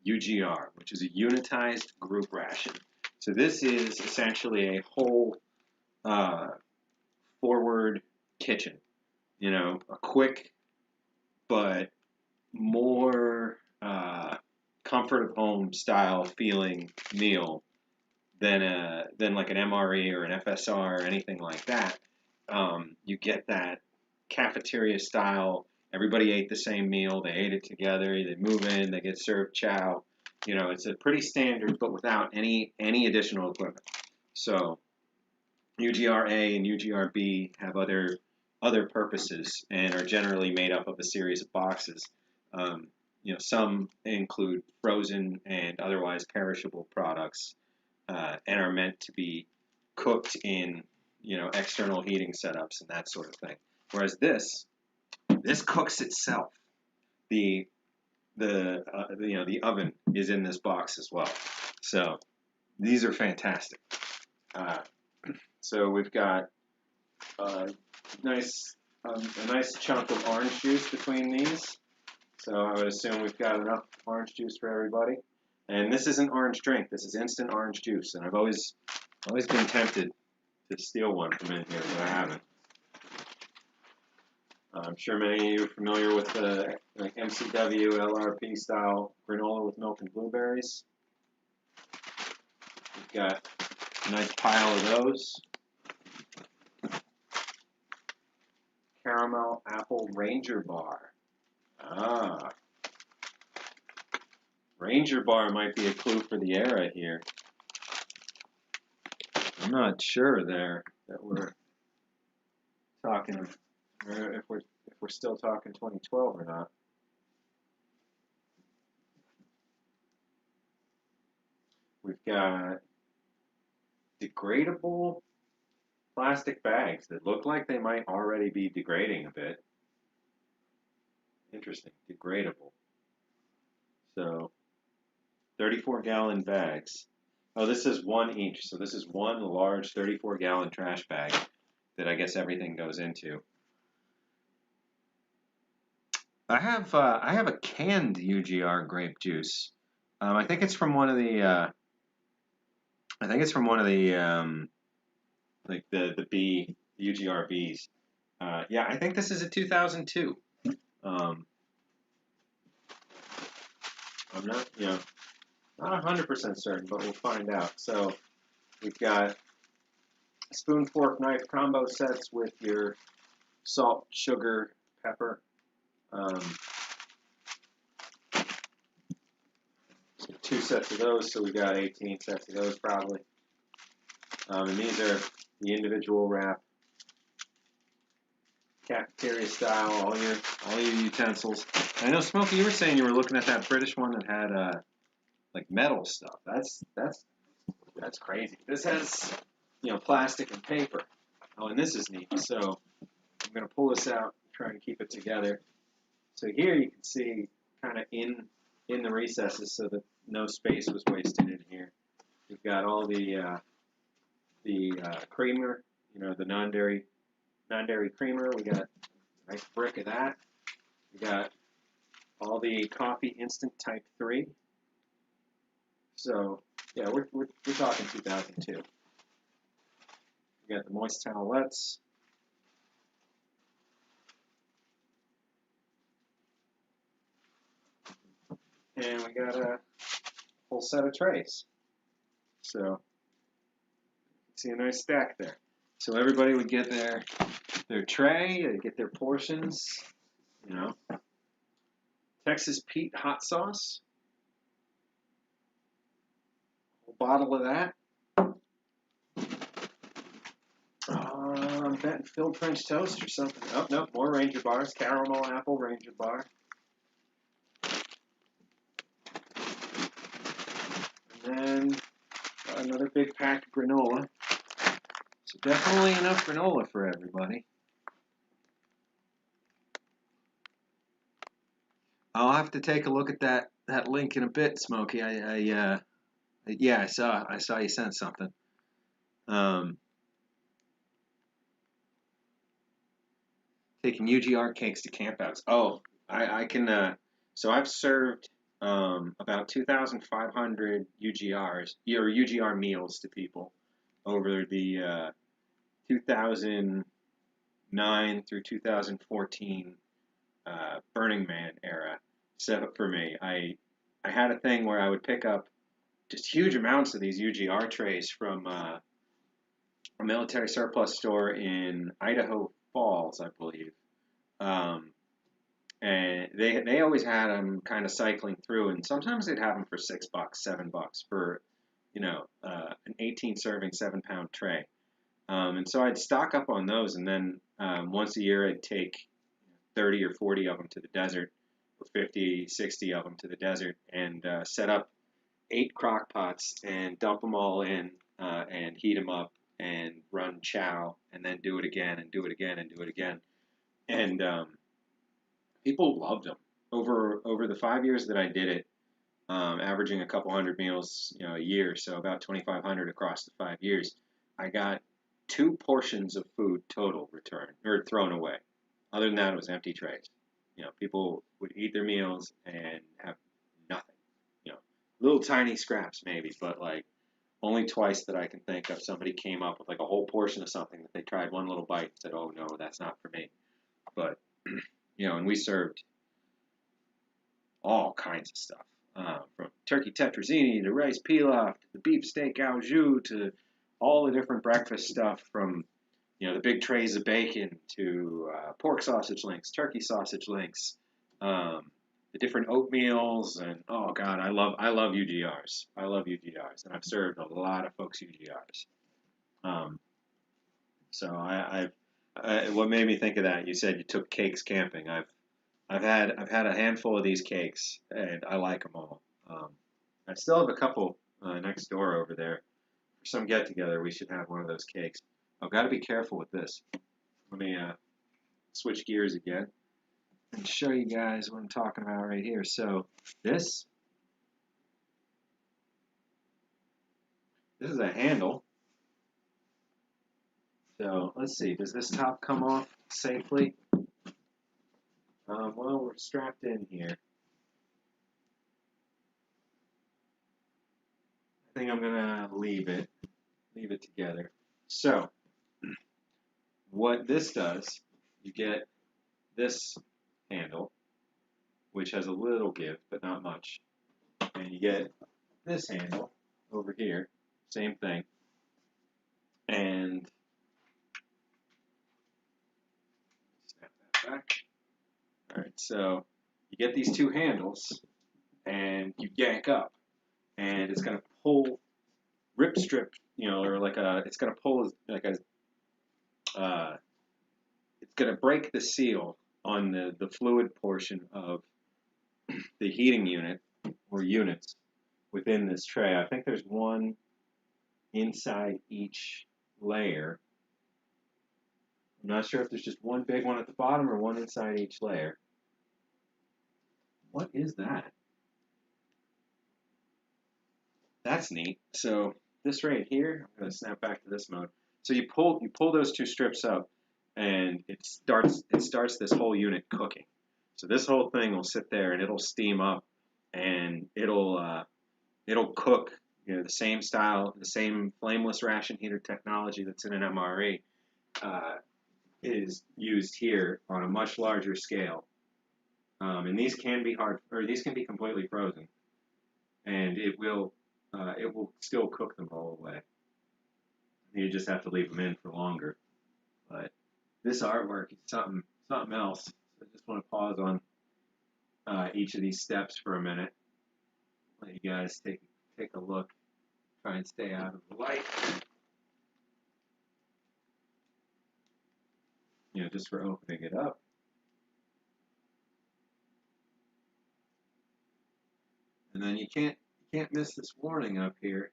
UGR, which is a unitized group ration. So this is essentially a whole forward kitchen. A quick but more comfort of home style feeling meal than like an MRE or an FSR or anything like that. You get that cafeteria style. Everybody ate the same meal. They ate it together. They move in. They get served chow. It's a pretty standard, but without any additional equipment. So UGR-A and UGR-B have other purposes and are generally made up of a series of boxes. Some include frozen and otherwise perishable products and are meant to be cooked in external heating setups and that sort of thing. Whereas this cooks itself. The oven is in this box as well. So these are fantastic. Uh, so we've got nice a nice chunk of orange juice between these. So I would assume we've got enough orange juice for everybody. And this isn't orange drink. This is instant orange juice. And I've always been tempted to steal one from in here, but I haven't. I'm sure many of you are familiar with the like MCW LRP style granola with milk and blueberries. We've got a nice pile of those. Caramel apple Ranger bar. Ah, Ranger bar might be a clue for the era here. I'm not sure there that we're talking, or if we're still talking 2012 or not. We've got degradable plastic bags that look like they might already be degrading a bit. Interesting, degradable. So 34-gallon bags. Oh, this is one each. So this is one large 34-gallon trash bag that I guess everything goes into. I have a canned UGR grape juice. I think it's from one of the like the B UGRBs. Yeah, I think this is a 2002. I'm not, not 100% certain, but we'll find out. So we've got spoon, fork, knife combo sets with your salt, sugar, pepper. So 2 sets of those, so we got 18 sets of those probably. And these are the individual wrap, cafeteria style, all your utensils. I know, Smokey, you were saying you were looking at that British one that had like metal stuff. That's crazy. This has plastic and paper. Oh, and this is neat. So I'm gonna pull this out, try and keep it together. So here you can see kind of in the recesses, so that no space was wasted in here. We've got all the creamer, the non-dairy creamer. We got a nice brick of that. We got all the coffee instant type 3. So yeah, we're talking 2002. We got the moist towelettes. And we got a full set of trays. So you can see a nice stack there. So everybody would get their tray, they'd get their portions, Texas Pete hot sauce, a bottle of that. I'm betting filled French toast or something. Oh, no, more Ranger bars. Caramel apple Ranger bar. And then another big pack of granola. So definitely enough granola for everybody. I'll have to take a look at that link in a bit, Smokey. Yeah, I saw you sent something. Taking UGR cakes to campouts. Oh, I can. So I've served about 2,500 UGRs or UGR meals to people over the 2009 through 2014 Burning Man era. So for me, I had a thing where I would pick up just huge amounts of these UGR trays from a military surplus store in Idaho Falls, I believe. And they always had them kind of cycling through, and sometimes they'd have them for $6, $7 for, an 18 serving 7-pound tray. And so I'd stock up on those, and then once a year I'd take 30 or 40 of them to the desert, or 50, 60 of them to the desert, and set up 8 crock pots and dump them all in and heat them up and run chow, and then do it again and do it again and do it again. And people loved them. Over the 5 years that I did it, averaging a couple hundred meals, a year, so about 2,500 across the 5 years. I got 2 portions of food total returned or thrown away. Other than that, it was empty trays. People would eat their meals and have nothing. Little tiny scraps maybe, but like only twice that I can think of somebody came up with like a whole portion of something that they tried one little bite and said, "Oh no, that's not for me." But and we served all kinds of stuff, from turkey tetrazzini to rice pilaf to the beef steak au jus to all the different breakfast stuff from the big trays of bacon to pork sausage links, turkey sausage links, the different oatmeals, and oh god, I love UGRs. I love UGRs, and I've served a lot of folks UGRs. Um, so what made me think of that? You said you took cakes camping. I've had a handful of these cakes, and I like them all. I still have a couple next door over there. For some get together, we should have one of those cakes. I've got to be careful with this. Let me switch gears again and show you guys what I'm talking about right here. So this is a handle. So let's see, does this top come off safely? Well, we're strapped in here. I think I'm gonna leave it together. So what this does, you get this handle, which has a little give, but not much. And you get this handle over here, same thing. And snap that back. All right, so you get these 2 handles, and you yank up, and it's going to pull rip strip, or it's going to pull like a, it's going to break the seal on the fluid portion of the heating unit or units within this tray. I think there's one inside each layer. I'm not sure if there's just one big one at the bottom or one inside each layer. What is that? That's neat. So this right here, I'm going to snap back to this mode. So you pull those 2 strips up, and it starts this whole unit cooking. So this whole thing will sit there and it'll steam up, and it'll cook. The same style, the same flameless ration heater technology that's in an MRE is used here on a much larger scale. And these can be these can be completely frozen, and it will still cook them all the way. You just have to leave them in for longer. But this artwork is something else. I just want to pause on each of these steps for a minute. Let you guys take a look. Try and stay out of the light. Just for opening it up. And then you can't miss this warning up here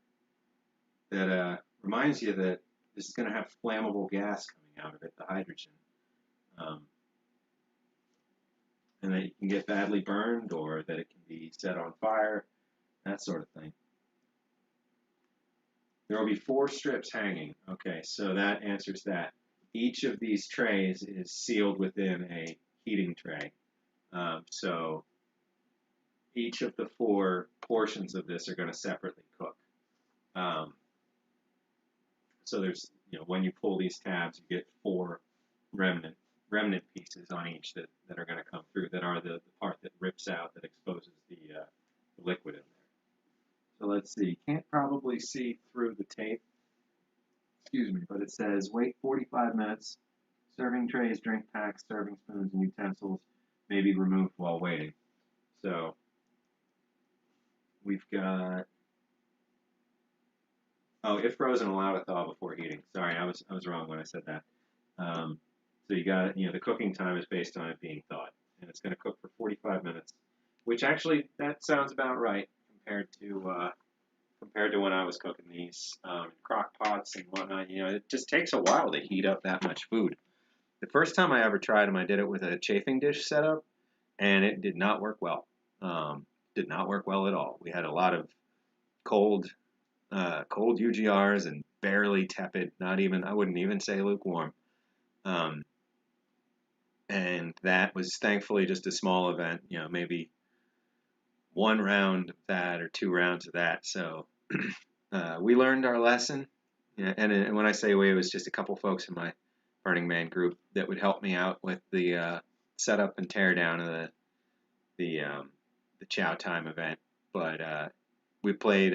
that reminds you that this is going to have flammable gas coming out of it, the hydrogen. And that you can get badly burned, or that it can be set on fire, that sort of thing. There will be 4 strips hanging. Okay, so that answers that. Each of these trays is sealed within a heating tray. So each of the 4 portions of this are going to separately cook. So there's, when you pull these tabs, you get 4 remnant pieces on each that are going to come through, that are the part that rips out, that exposes the liquid in there. So let's see, can't probably see through the tape, excuse me, but it says wait 45 minutes, serving trays, drink packs, serving spoons, and utensils may be removed while waiting. So we've got, if frozen, allow to thaw before heating. Sorry, I was wrong when I said that. So you got, the cooking time is based on it being thawed, and it's going to cook for 45 minutes, which actually, that sounds about right compared to when I was cooking these crock pots and whatnot. It just takes a while to heat up that much food. The first time I ever tried them, I did it with a chafing dish setup, and it did not work well. Did not work well at all. We had a lot of cold UGRs and barely tepid, not even, I wouldn't even say lukewarm. Um, and that was thankfully just a small event, maybe one round of that or 2 rounds of that. So we learned our lesson. Yeah, and when I say we, it was just a couple folks in my Burning Man group that would help me out with the setup and tear down of the Chow Time event. But we played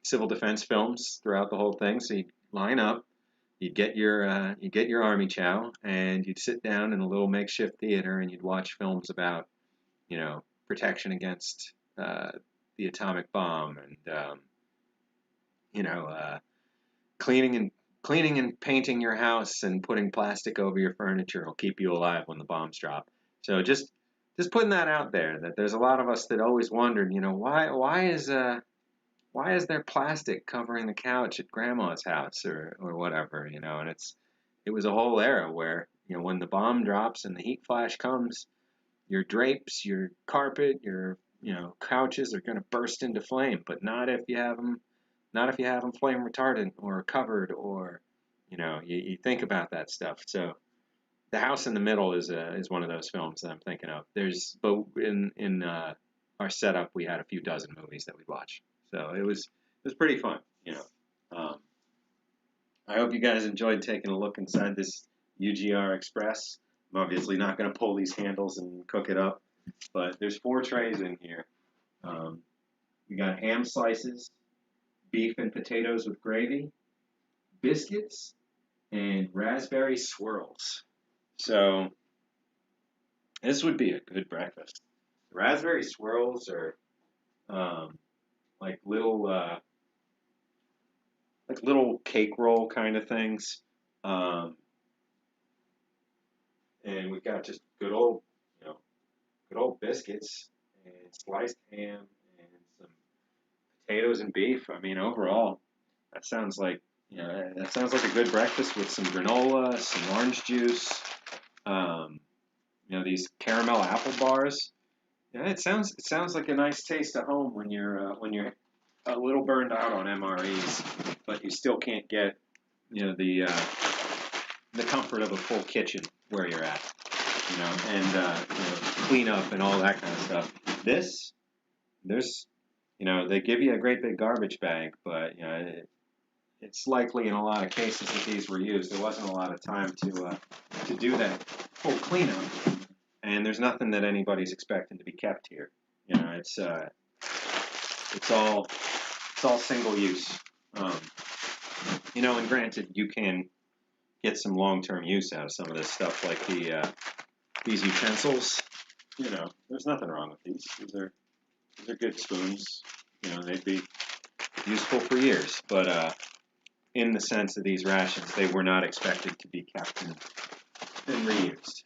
civil defense films throughout the whole thing. So you'd line up, you'd get your army chow, and you'd sit down in a little makeshift theater, and you'd watch films about protection against the atomic bomb, and you know cleaning and painting your house and putting plastic over your furniture will keep you alive when the bombs drop. So just putting that out there, that there's a lot of us that always wondered, why is there plastic covering the couch at grandma's house or whatever, and it was a whole era where, when the bomb drops and the heat flash comes, your drapes, your carpet, your couches are going to burst into flame, but not if you have them flame retardant or covered, or you think about that stuff. So the house in the middle is one of those films that I'm thinking of. But in our setup, we had a few dozen movies that we'd watch, so it was pretty fun. Um, I hope you guys enjoyed taking a look inside this UGR Express. I'm obviously not going to pull these handles and cook it up, but there's 4 trays in here. We got ham slices, beef and potatoes with gravy, biscuits, and raspberry swirls. So this would be a good breakfast. The raspberry swirls are like little cake roll kind of things, and we've got just good old biscuits and sliced ham and some potatoes and beef. I mean, overall, that sounds like a good breakfast with some granola, some orange juice, um, these caramel apple bars. Yeah, it sounds like a nice taste at home when you're a little burned out on MREs, but you still can't get the comfort of a full kitchen where you're at, and clean up and all that kind of stuff. There's they give you a great big garbage bag, but it's likely in a lot of cases that these were used. There wasn't a lot of time to do that full cleanup, and there's nothing that anybody's expecting to be kept here. It's all single use. And granted, you can get some long-term use out of some of this stuff, like these utensils. There's nothing wrong with these. These are good spoons. They'd be useful for years, but in the sense of these rations, they were not expected to be kept and reused.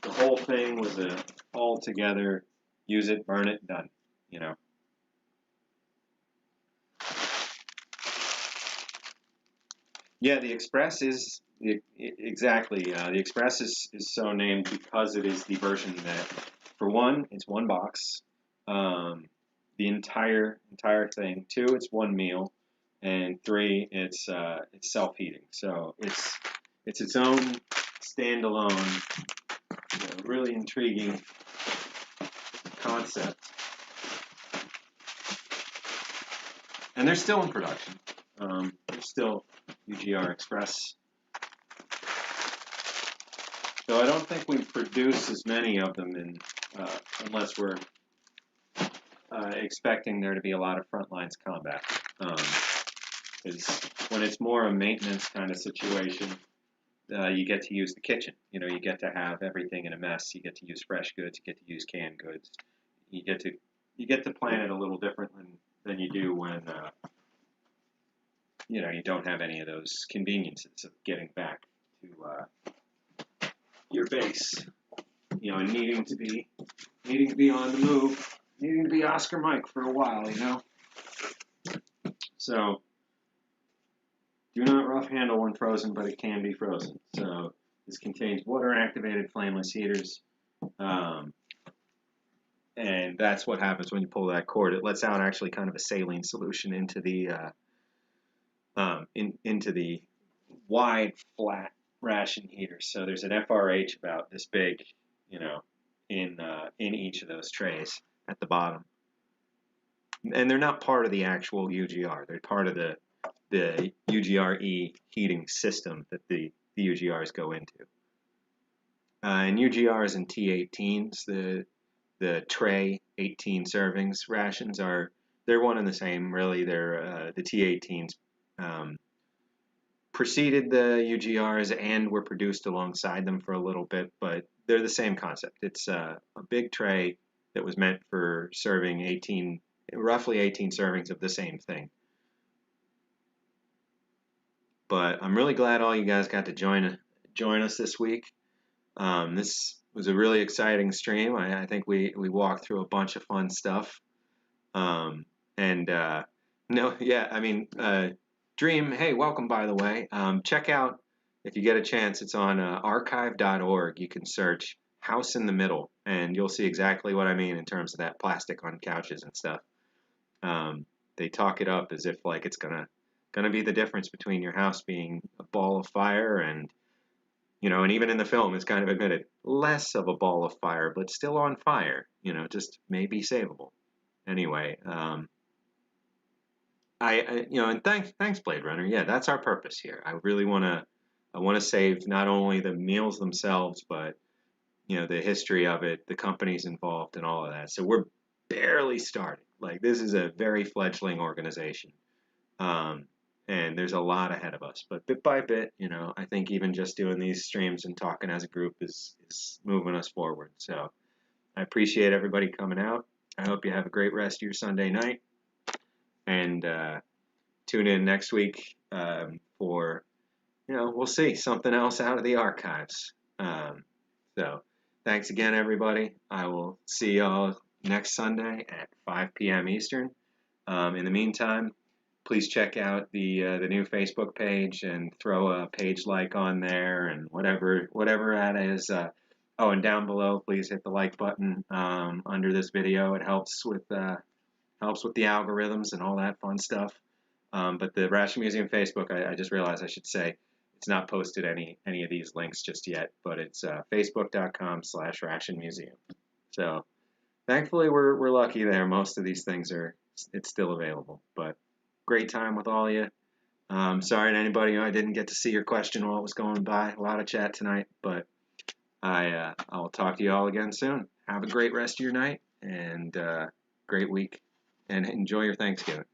The whole thing was a all together, use it, burn it, done. Yeah, the Express is exactly. The Express is so named because it is the version that, for one, it's one box, the entire thing. 2, it's one meal, and 3, it's self-heating. So it's its own standalone, really intriguing concept, and they're still in production. They're still UGR Express. So I don't think we produce as many of them unless we're expecting there to be a lot of front lines combat. Because when it's more a maintenance kind of situation, you get to use the kitchen. You get to have everything in a mess. You get to use fresh goods. You get to use canned goods. You get to plan it a little different than you do when you don't have any of those conveniences of getting back to your base. And needing to be on the move, needing to be Oscar Mike for a while. So do not rough handle when frozen, but it can be frozen. So this contains water-activated flameless heaters, and that's what happens when you pull that cord. It lets out actually kind of a saline solution into the into the wide flat ration heater. So there's an FRH about this big, you know, in each of those trays at the bottom, and they're not part of the actual UGR. They're part of the UGRE heating system that the UGRs go into. And UGRs and T18s, the tray 18 servings rations they're one and the same really. They're the T18s preceded the UGRs and were produced alongside them for a little bit, but they're the same concept. It's a big tray that was meant for serving roughly 18 servings of the same thing. But I'm really glad all you guys got to join us this week. This was a really exciting stream. I think we walked through a bunch of fun stuff. Dream, hey, welcome, by the way. Check out, if you get a chance, it's on archive.org. You can search House in the Middle, and you'll see exactly what I mean in terms of that plastic on couches and stuff. They talk it up as if like it's gonna be the difference between your house being a ball of fire and, you know, and even in the film it's kind of admitted, less of a ball of fire, but still on fire, you know, just maybe savable. Anyway, and thanks Blade Runner. Yeah, that's our purpose here. I want to save not only the meals themselves, but, you know, the history of it, the companies involved, and all of that. So we're barely started. Like, this is a very fledgling organization, and there's a lot ahead of us. But bit by bit, you know, I think even just doing these streams and talking as a group is moving us forward. So I appreciate everybody coming out. I hope you have a great rest of your Sunday night. And tune in next week for, you know, we'll see, something else out of the archives. So thanks again, everybody. I will see y'all next Sunday at 5 p.m. Eastern. In the meantime, please check out the new Facebook page and throw a page like on there and whatever that is. Oh, and down below, please hit the like button under this video. It helps with the algorithms and all that fun stuff. But the Ration Museum Facebook, I just realized I should say, it's not posted any of these links just yet, but it's facebook.com/Ration Museum. So thankfully we're lucky there. Most of these things it's still available. But great time with all of you. Sorry to anybody who I didn't get to see your question while it was going by. A lot of chat tonight, but I'll talk to you all again soon. Have a great rest of your night and great week, and enjoy your Thanksgiving.